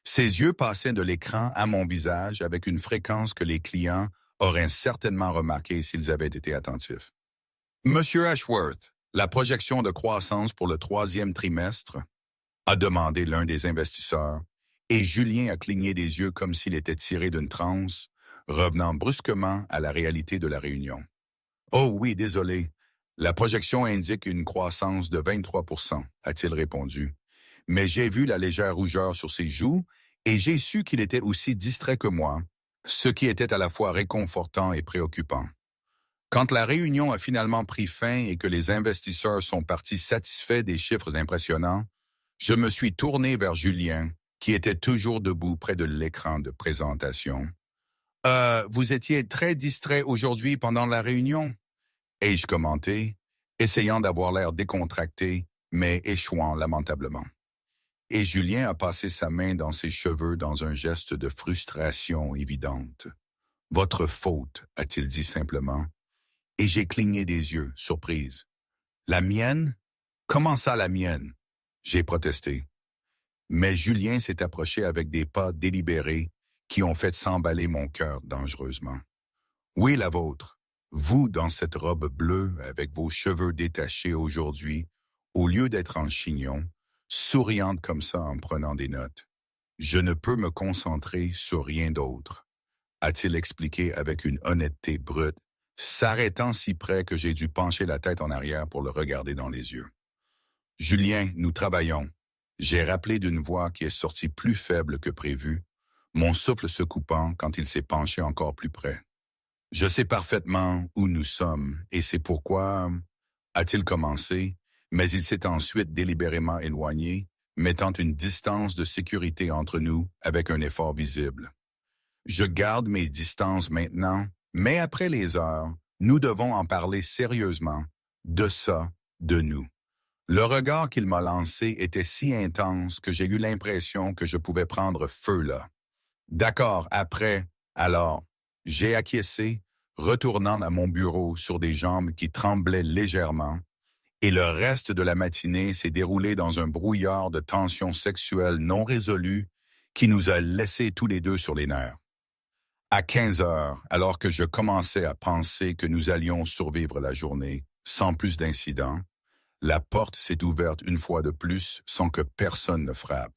Ses yeux passaient de l'écran à mon visage avec une fréquence que les clients auraient certainement remarqué s'ils avaient été attentifs. « Monsieur Ashworth, la projection de croissance pour le 3e trimestre ?» a demandé l'un des investisseurs, et Julien a cligné des yeux comme s'il était tiré d'une transe, revenant brusquement à la réalité de la réunion. « Oh oui, désolé. La projection indique une croissance de 23%, a-t-il répondu. Mais j'ai vu la légère rougeur sur ses joues et j'ai su qu'il était aussi distrait que moi, ce qui était à la fois réconfortant et préoccupant. Quand la réunion a finalement pris fin et que les investisseurs sont partis satisfaits des chiffres impressionnants, je me suis tourné vers Julien, qui était toujours debout près de l'écran de présentation. « Vous étiez très distrait aujourd'hui pendant la réunion ?» ai-je commenté, essayant d'avoir l'air décontracté, mais échouant lamentablement. Et Julien a passé sa main dans ses cheveux dans un geste de frustration évidente. « Votre faute », a-t-il dit simplement, et j'ai cligné des yeux, surprise. « La mienne? Comment ça la mienne? » j'ai protesté. Mais Julien s'est approché avec des pas délibérés qui ont fait s'emballer mon cœur dangereusement. « Oui, la vôtre. Vous, dans cette robe bleue, avec vos cheveux détachés aujourd'hui, au lieu d'être en chignon, souriante comme ça en prenant des notes. Je ne peux me concentrer sur rien d'autre, a-t-il expliqué avec une honnêteté brute, s'arrêtant si près que j'ai dû pencher la tête en arrière pour le regarder dans les yeux. Julien, nous travaillons. J'ai rappelé d'une voix qui est sortie plus faible que prévu, mon souffle se coupant quand il s'est penché encore plus près. Je sais parfaitement où nous sommes, et c'est pourquoi, a-t-il commencé, mais il s'est ensuite délibérément éloigné, mettant une distance de sécurité entre nous avec un effort visible. Je garde mes distances maintenant, mais après les heures, nous devons en parler sérieusement, de ça, de nous. Le regard qu'il m'a lancé était si intense que j'ai eu l'impression que je pouvais prendre feu là. D'accord, après, alors, j'ai acquiescé, retournant à mon bureau sur des jambes qui tremblaient légèrement, et le reste de la matinée s'est déroulé dans un brouillard de tensions sexuelles non résolues qui nous a laissés tous les deux sur les nerfs. À 15 heures, alors que je commençais à penser que nous allions survivre la journée, sans plus d'incidents, la porte s'est ouverte une fois de plus sans que personne ne frappe.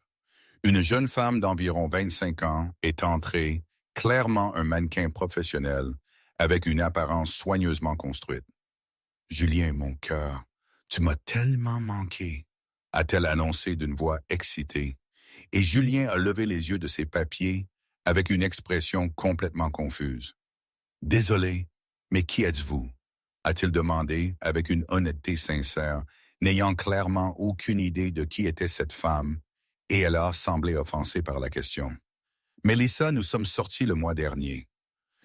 Une jeune femme d'environ 25 ans est entrée, clairement un mannequin professionnel, avec une apparence soigneusement construite. Julien, mon cœur, tu m'as tellement manqué, a-t-elle annoncé d'une voix excitée, et Julien a levé les yeux de ses papiers avec une expression complètement confuse. Désolé, mais qui êtes-vous? A-t-il demandé avec une honnêteté sincère, n'ayant clairement aucune idée de qui était cette femme, et elle a semblé offensée par la question. Mélissa, nous sommes sortis le mois dernier.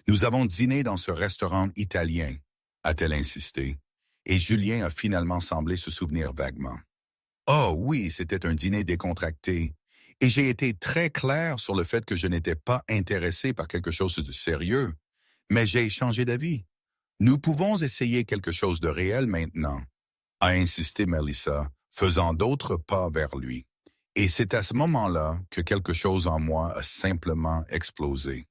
Nous avons dîné dans ce restaurant italien, a-t-elle insisté, et Julien a finalement semblé se souvenir vaguement. Oh oui, c'était un dîner décontracté, et j'ai été très clair sur le fait que je n'étais pas intéressé par quelque chose de sérieux, mais j'ai changé d'avis. Nous pouvons essayer quelque chose de réel maintenant, a insisté Melissa, faisant d'autres pas vers lui. Et c'est à ce moment-là que quelque chose en moi a simplement explosé.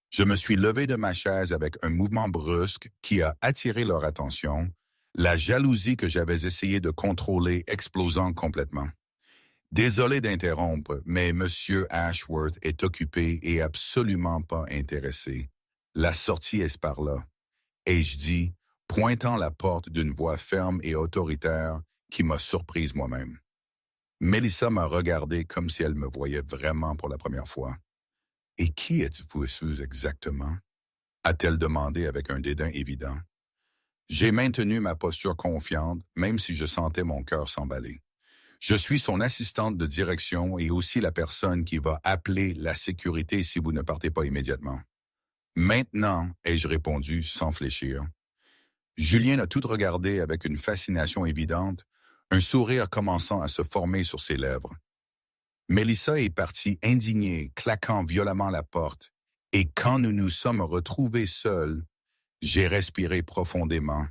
Je me suis levé de ma chaise avec un mouvement brusque qui a attiré leur attention, la jalousie que j'avais essayé de contrôler explosant complètement. Désolé d'interrompre, mais Monsieur Ashworth est occupé et absolument pas intéressé. La sortie est par là. Ai-je dit, pointant la porte d'une voix ferme et autoritaire qui m'a surprise moi-même. Mélissa m'a regardé comme si elle me voyait vraiment pour la première fois. « Et qui êtes-vous exactement? » a-t-elle demandé avec un dédain évident. J'ai maintenu ma posture confiante, même si je sentais mon cœur s'emballer. Je suis son assistante de direction et aussi la personne qui va appeler la sécurité si vous ne partez pas immédiatement. Maintenant, ai-je répondu sans fléchir. Julien a tout regardé avec une fascination évidente, un sourire commençant à se former sur ses lèvres. Mélissa est partie indignée, claquant violemment la porte, et quand nous nous sommes retrouvés seuls, j'ai respiré profondément,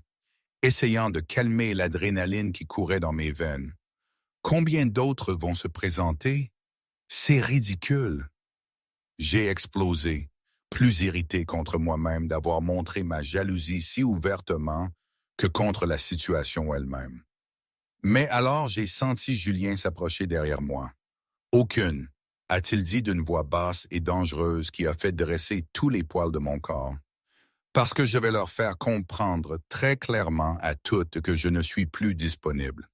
essayant de calmer l'adrénaline qui courait dans mes veines. Combien d'autres vont se présenter? C'est ridicule. J'ai explosé, plus irrité contre moi-même d'avoir montré ma jalousie si ouvertement que contre la situation elle-même. Mais alors j'ai senti Julien s'approcher derrière moi. Aucune, a-t-il dit d'une voix basse et dangereuse qui a fait dresser tous les poils de mon corps. Parce que je vais leur faire comprendre très clairement à toutes que je ne suis plus disponible.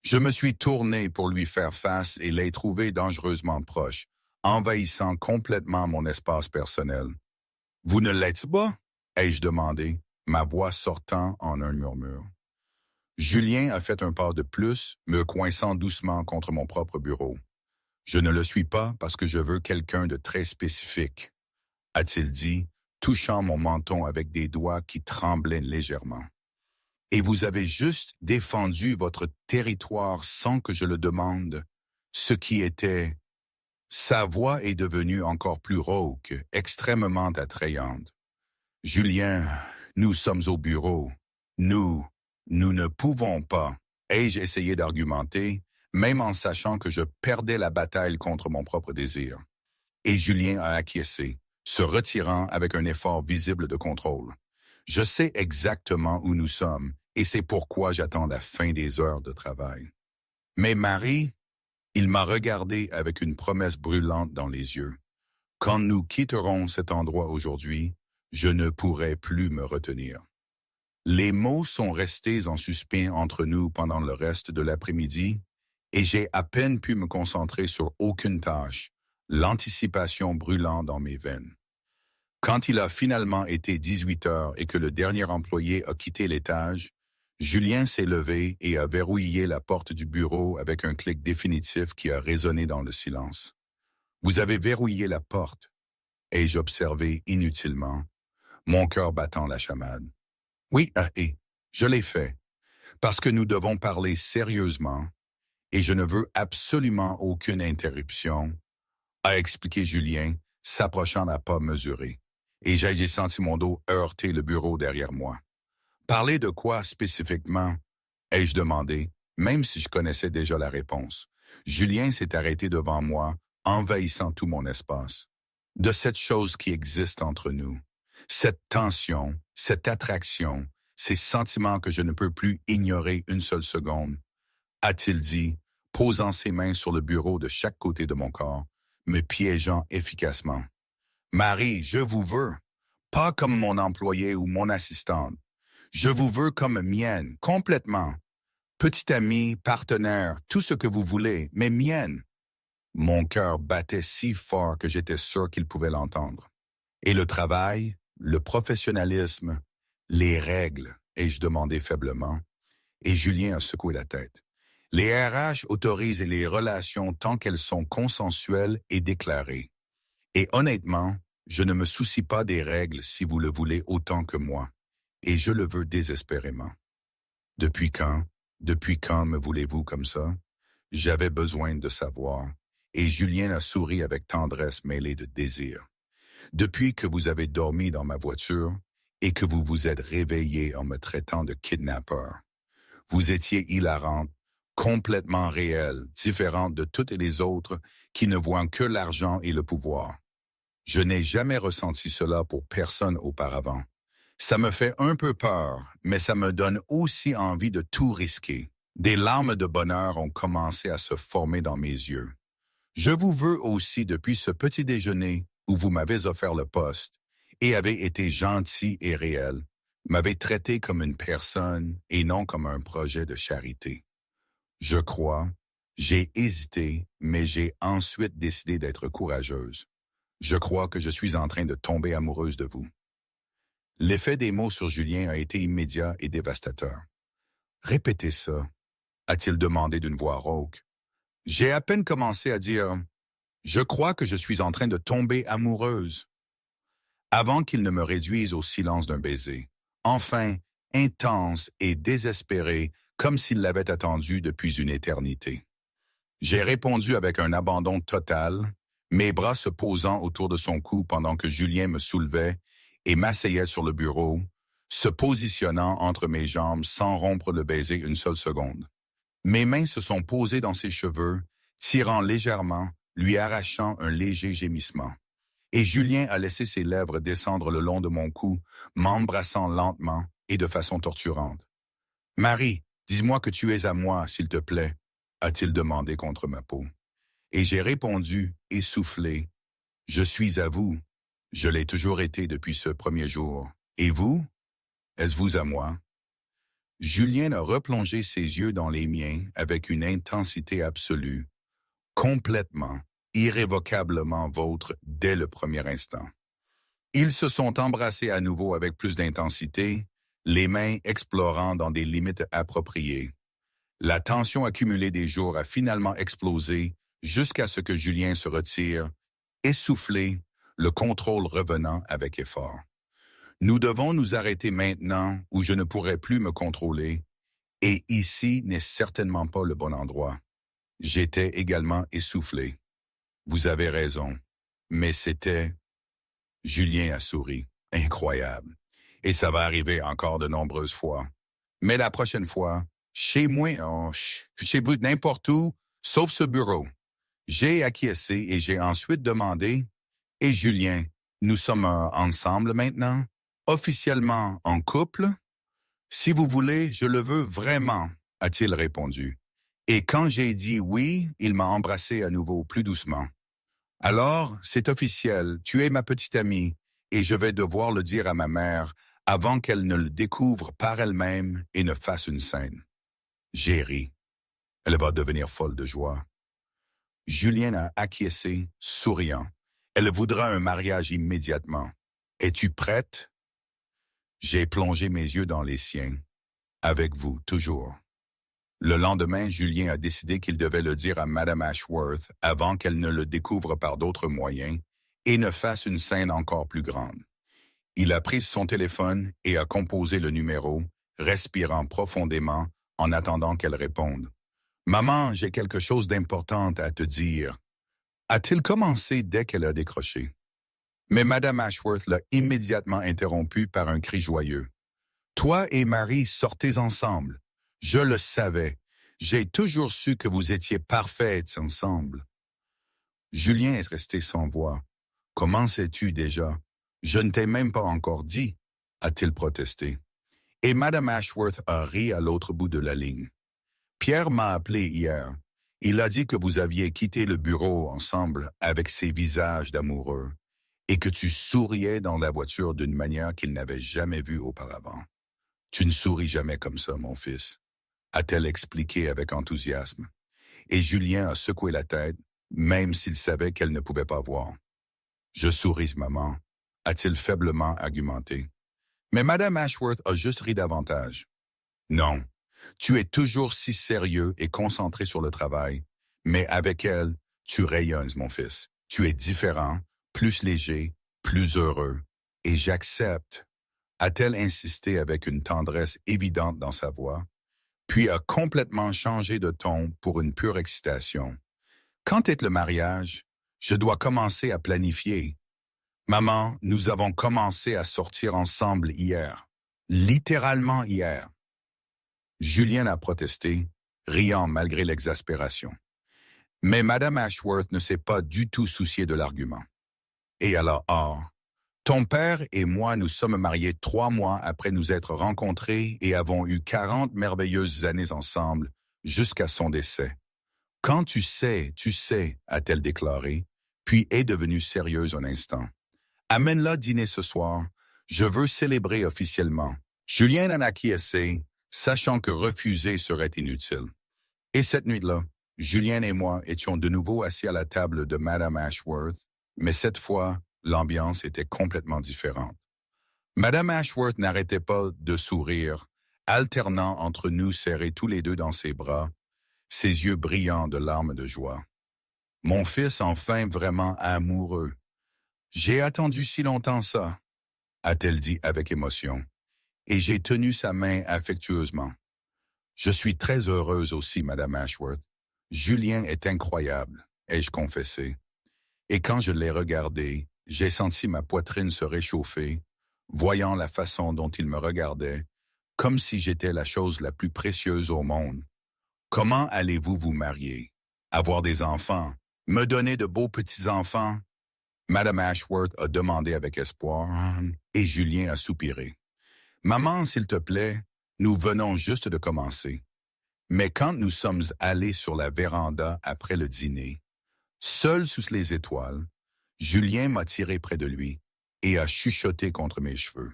Je me suis tourné pour lui faire face et l'ai trouvé dangereusement proche, envahissant complètement mon espace personnel. « Vous ne l'êtes pas? » ai-je demandé, ma voix sortant en un murmure. Julien a fait un pas de plus, me coinçant doucement contre mon propre bureau. « Je ne le suis pas parce que je veux quelqu'un de très spécifique, » a-t-il dit, touchant mon menton avec des doigts qui tremblaient légèrement. « Et vous avez juste défendu votre territoire sans que je le demande, ce qui était... » Sa voix est devenue encore plus rauque, extrêmement attrayante. « Julien, nous sommes au bureau. Nous ne pouvons pas. » Ai-je essayé d'argumenter, même en sachant que je perdais la bataille contre mon propre désir. Et Julien a acquiescé, se retirant avec un effort visible de contrôle. Je sais exactement où nous sommes, et c'est pourquoi j'attends la fin des heures de travail. Mais Marie, il m'a regardé avec une promesse brûlante dans les yeux. Quand nous quitterons cet endroit aujourd'hui, je ne pourrai plus me retenir. Les mots sont restés en suspens entre nous pendant le reste de l'après-midi, et j'ai à peine pu me concentrer sur aucune tâche, l'anticipation brûlant dans mes veines. Quand il a finalement été 18 heures et que le dernier employé a quitté l'étage, Julien s'est levé et a verrouillé la porte du bureau avec un clic définitif qui a résonné dans le silence. « Vous avez verrouillé la porte », ai-je observé inutilement, mon cœur battant la chamade. « Oui, et je l'ai fait, parce que nous devons parler sérieusement, et je ne veux absolument aucune interruption, » a expliqué Julien, s'approchant à pas mesurés, et j'ai senti mon dos heurter le bureau derrière moi. « Parler de quoi spécifiquement? » ai-je demandé, même si je connaissais déjà la réponse. Julien s'est arrêté devant moi, envahissant tout mon espace. De cette chose qui existe entre nous, cette tension, cette attraction, ces sentiments que je ne peux plus ignorer une seule seconde, a-t-il dit, posant ses mains sur le bureau de chaque côté de mon corps, me piégeant efficacement. « Marie, je vous veux, pas comme mon employé ou mon assistante. Je vous veux comme mienne, complètement. Petite amie, partenaire, tout ce que vous voulez, mais mienne. » Mon cœur battait si fort que j'étais sûr qu'il pouvait l'entendre. Et le travail, le professionnalisme, les règles, ai-je demandé faiblement, et Julien a secoué la tête. Les RH autorisent les relations tant qu'elles sont consensuelles et déclarées. Et honnêtement, je ne me soucie pas des règles si vous le voulez autant que moi, et je le veux désespérément. Depuis quand me voulez-vous comme ça? J'avais besoin de savoir, et Julien a souri avec tendresse mêlée de désir. Depuis que vous avez dormi dans ma voiture et que vous vous êtes réveillé en me traitant de kidnappeur. Vous étiez hilarante, complètement réelle, différente de toutes les autres qui ne voient que l'argent et le pouvoir. Je n'ai jamais ressenti cela pour personne auparavant. Ça me fait un peu peur, mais ça me donne aussi envie de tout risquer. Des larmes de bonheur ont commencé à se former dans mes yeux. Je vous veux aussi depuis ce petit déjeuner où vous m'avez offert le poste et avez été gentil et réel, m'avez traité comme une personne et non comme un projet de charité. Je crois, j'ai hésité, mais j'ai ensuite décidé d'être courageuse. Je crois que je suis en train de tomber amoureuse de vous. L'effet des mots sur Julien a été immédiat et dévastateur. « Répétez ça », a-t-il demandé d'une voix rauque. J'ai à peine commencé à dire « Je crois que je suis en train de tomber amoureuse », avant qu'il ne me réduise au silence d'un baiser, enfin intense et désespéré, comme s'il l'avait attendu depuis une éternité. J'ai répondu avec un abandon total, mes bras se posant autour de son cou pendant que Julien me soulevait et m'asseyait sur le bureau, se positionnant entre mes jambes sans rompre le baiser une seule seconde. Mes mains se sont posées dans ses cheveux, tirant légèrement, lui arrachant un léger gémissement. Et Julien a laissé ses lèvres descendre le long de mon cou, m'embrassant lentement et de façon torturante. « Marie, dis-moi que tu es à moi, s'il te plaît, » a-t-il demandé contre ma peau. Et j'ai répondu, essoufflé, « Je suis à vous. Je l'ai toujours été depuis ce premier jour. Et vous? Est-ce vous à moi? » Julien a replongé ses yeux dans les miens avec une intensité absolue, complètement, irrévocablement vôtre dès le premier instant. Ils se sont embrassés à nouveau avec plus d'intensité, les mains explorant dans des limites appropriées. La tension accumulée des jours a finalement explosé jusqu'à ce que Julien se retire, essoufflé, le contrôle revenant avec effort. Nous devons nous arrêter maintenant où je ne pourrai plus me contrôler, et ici n'est certainement pas le bon endroit. J'étais également essoufflé. Vous avez raison, mais c'était... Julien a souri. Incroyable. Et ça va arriver encore de nombreuses fois. Mais la prochaine fois, chez moi, chez vous, n'importe où, sauf ce bureau. J'ai acquiescé et j'ai ensuite demandé, « Et Julien, nous sommes ensemble maintenant? Officiellement en couple? » « Si vous voulez, je le veux vraiment, » a-t-il répondu. Et quand j'ai dit oui, il m'a embrassé à nouveau plus doucement. « Alors, c'est officiel, tu es ma petite amie, et je vais devoir le dire à ma mère avant qu'elle ne le découvre par elle-même et ne fasse une scène. » J'ai ri. Elle va devenir folle de joie. Julien a acquiescé, souriant. Elle voudra un mariage immédiatement. Es-tu prête? J'ai plongé mes yeux dans les siens. Avec vous, toujours. Le lendemain, Julien a décidé qu'il devait le dire à Madame Ashworth avant qu'elle ne le découvre par d'autres moyens et ne fasse une scène encore plus grande. Il a pris son téléphone et a composé le numéro, respirant profondément en attendant qu'elle réponde. « Maman, j'ai quelque chose d'important à te dire. » A-t-il commencé dès qu'elle a décroché? Mais Madame Ashworth l'a immédiatement interrompu par un cri joyeux. « Toi et Marie sortez ensemble. Je le savais. J'ai toujours su que vous étiez parfaites ensemble. » Julien est resté sans voix. « Comment sais-tu déjà? Je ne t'ai même pas encore dit, » a-t-il protesté. Et Madame Ashworth a ri à l'autre bout de la ligne. « Pierre m'a appelé hier. Il a dit que vous aviez quitté le bureau ensemble avec ces visages d'amoureux et que tu souriais dans la voiture d'une manière qu'il n'avait jamais vue auparavant. Tu ne souris jamais comme ça, mon fils, a-t-elle expliqué avec enthousiasme. Et Julien a secoué la tête, même s'il savait qu'elle ne pouvait pas voir. Je souris, maman, a-t-il faiblement argumenté. Mais Madame Ashworth a juste ri davantage. Non, tu es toujours si sérieux et concentré sur le travail, mais avec elle, tu rayonnes, mon fils. Tu es différent, plus léger, plus heureux. Et j'accepte, a-t-elle insisté avec une tendresse évidente dans sa voix, puis a complètement changé de ton pour une pure excitation. Quand est le mariage? Je dois commencer à planifier. Maman, nous avons commencé à sortir ensemble hier. Littéralement hier. Julien a protesté, riant malgré l'exaspération. Mais Madame Ashworth ne s'est pas du tout souciée de l'argument. Et alors, ton père et moi nous sommes mariés 3 mois après nous être rencontrés et avons eu 40 merveilleuses années ensemble jusqu'à son décès. Quand tu sais, a-t-elle déclaré, puis est devenue sérieuse un instant. Amène-la dîner ce soir. Je veux célébrer officiellement. Julien en a acquiescé, sachant que refuser serait inutile. Et cette nuit-là, Julien et moi étions de nouveau assis à la table de Madame Ashworth, mais cette fois, l'ambiance était complètement différente. Madame Ashworth n'arrêtait pas de sourire, alternant entre nous serrés tous les deux dans ses bras, ses yeux brillants de larmes de joie. Mon fils enfin vraiment amoureux. J'ai attendu si longtemps ça, a-t-elle dit avec émotion, et j'ai tenu sa main affectueusement. Je suis très heureuse aussi, Madame Ashworth. Julien est incroyable, ai-je confessé. Et quand je l'ai regardé, j'ai senti ma poitrine se réchauffer, voyant la façon dont il me regardait, comme si j'étais la chose la plus précieuse au monde. Comment allez-vous vous marier? Avoir des enfants? Me donner de beaux petits-enfants? Madame Ashworth a demandé avec espoir, et Julien a soupiré. Maman, s'il te plaît, nous venons juste de commencer. Mais quand nous sommes allés sur la véranda après le dîner, seul sous les étoiles, Julien m'a tiré près de lui et a chuchoté contre mes cheveux.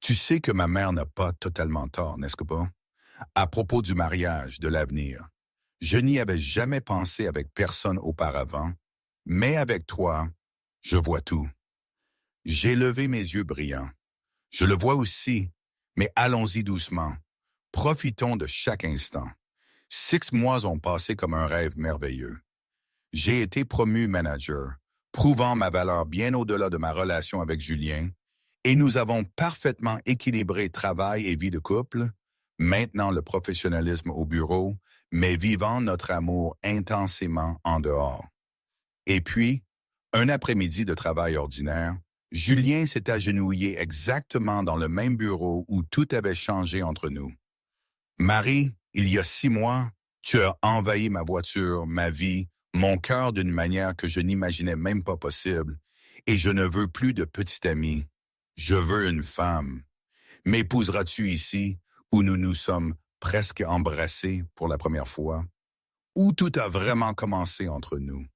Tu sais que ma mère n'a pas totalement tort, n'est-ce pas? À propos du mariage, de l'avenir. Je n'y avais jamais pensé avec personne auparavant, mais avec toi, je vois tout. J'ai levé mes yeux brillants. Je le vois aussi, mais allons-y doucement. Profitons de chaque instant. 6 mois ont passé comme un rêve merveilleux. J'ai été promu manager, prouvant ma valeur bien au-delà de ma relation avec Julien, et nous avons parfaitement équilibré travail et vie de couple, maintenant le professionnalisme au bureau, mais vivant notre amour intensément en dehors. Et puis, un après-midi de travail ordinaire, Julien s'est agenouillé exactement dans le même bureau où tout avait changé entre nous. Marie, il y a 6 mois, tu as envahi ma voiture, ma vie, mon cœur d'une manière que je n'imaginais même pas possible, et je ne veux plus de petite amie. Je veux une femme. M'épouseras-tu ici, où nous nous sommes presque embrassés pour la première fois? Où tout a vraiment commencé entre nous?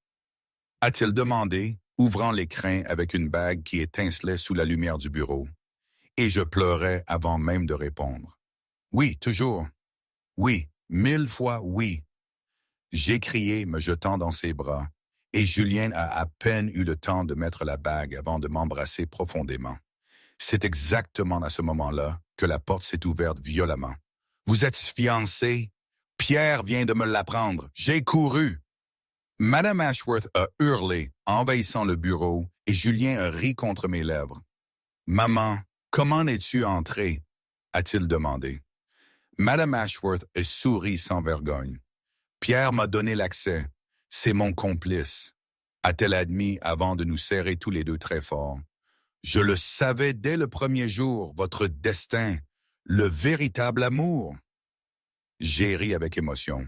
A-t-il demandé, ouvrant l'écrin avec une bague qui étincelait sous la lumière du bureau. Et je pleurais avant même de répondre. Oui, toujours. Oui, 1000 fois oui. J'ai crié, me jetant dans ses bras, et Julien a à peine eu le temps de mettre la bague avant de m'embrasser profondément. C'est exactement à ce moment-là que la porte s'est ouverte violemment. « Vous êtes fiancé? Pierre vient de me l'apprendre. J'ai couru. » Madame Ashworth a hurlé, envahissant le bureau, et Julien a ri contre mes lèvres. « Maman, comment es-tu entrée? » a-t-il demandé. Madame Ashworth a souri sans vergogne. « Pierre m'a donné l'accès. C'est mon complice. » a-t-elle admis avant de nous serrer tous les deux très fort. « Je le savais dès le premier jour, votre destin, le véritable amour. » J'ai ri avec émotion.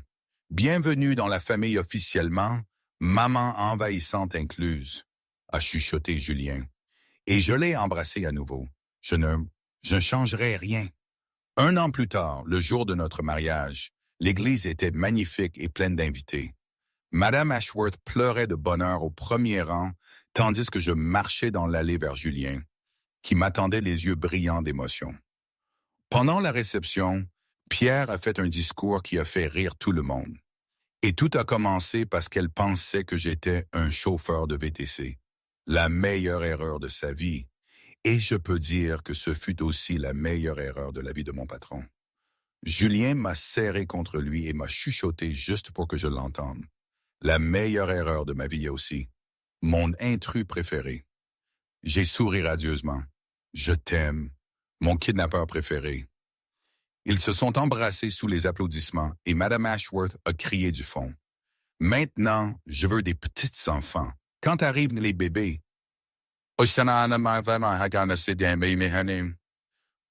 Bienvenue dans la famille officiellement, maman envahissante incluse, a chuchoté Julien. Et je l'ai embrassé à nouveau. Je ne changerai rien. 1 an plus tard, le jour de notre mariage, L'église était magnifique et pleine d'invités. Madame Ashworth pleurait de bonheur au premier rang, tandis que je marchais dans l'allée vers Julien, qui m'attendait les yeux brillants d'émotion. Pendant la réception, Pierre a fait un discours qui a fait rire tout le monde. Et tout a commencé parce qu'elle pensait que j'étais un chauffeur de VTC. La meilleure erreur de sa vie. Et je peux dire que ce fut aussi la meilleure erreur de la vie de mon patron. Julien m'a serré contre lui et m'a chuchoté juste pour que je l'entende. La meilleure erreur de ma vie aussi. Mon intrus préféré. J'ai souri radieusement. Je t'aime, mon kidnappeur préféré. Ils se sont embrassés sous les applaudissements et Madame Ashworth a crié du fond. Maintenant, je veux des petits enfants. Quand arrivent les bébés?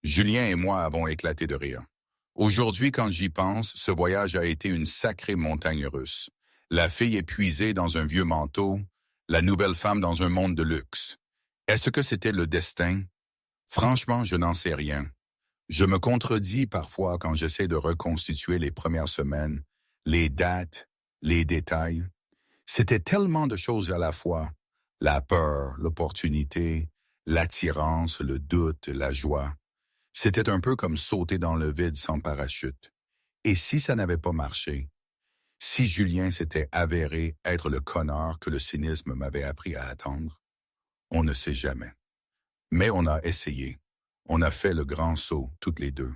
Julien et moi avons éclaté de rire. Aujourd'hui, quand j'y pense, ce voyage a été une sacrée montagne russe. La fille épuisée dans un vieux manteau, la nouvelle femme dans un monde de luxe. Est-ce que c'était le destin? Franchement, je n'en sais rien. Je me contredis parfois quand j'essaie de reconstituer les premières semaines, les dates, les détails. C'était tellement de choses à la fois. La peur, l'opportunité, l'attirance, le doute, la joie. C'était un peu comme sauter dans le vide sans parachute. Et si ça n'avait pas marché? Si Julien s'était avéré être le connard que le cynisme m'avait appris à attendre? On ne sait jamais. Mais on a essayé. On a fait le grand saut, toutes les deux.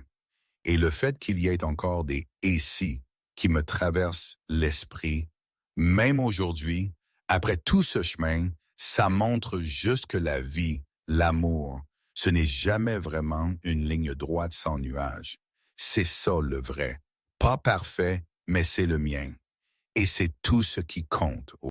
Et le fait qu'il y ait encore des « et si » qui me traversent l'esprit, même aujourd'hui, après tout ce chemin, ça montre juste que la vie, l'amour, ce n'est jamais vraiment une ligne droite sans nuages. C'est ça le vrai. Pas parfait, mais c'est le mien. Et c'est tout ce qui compte.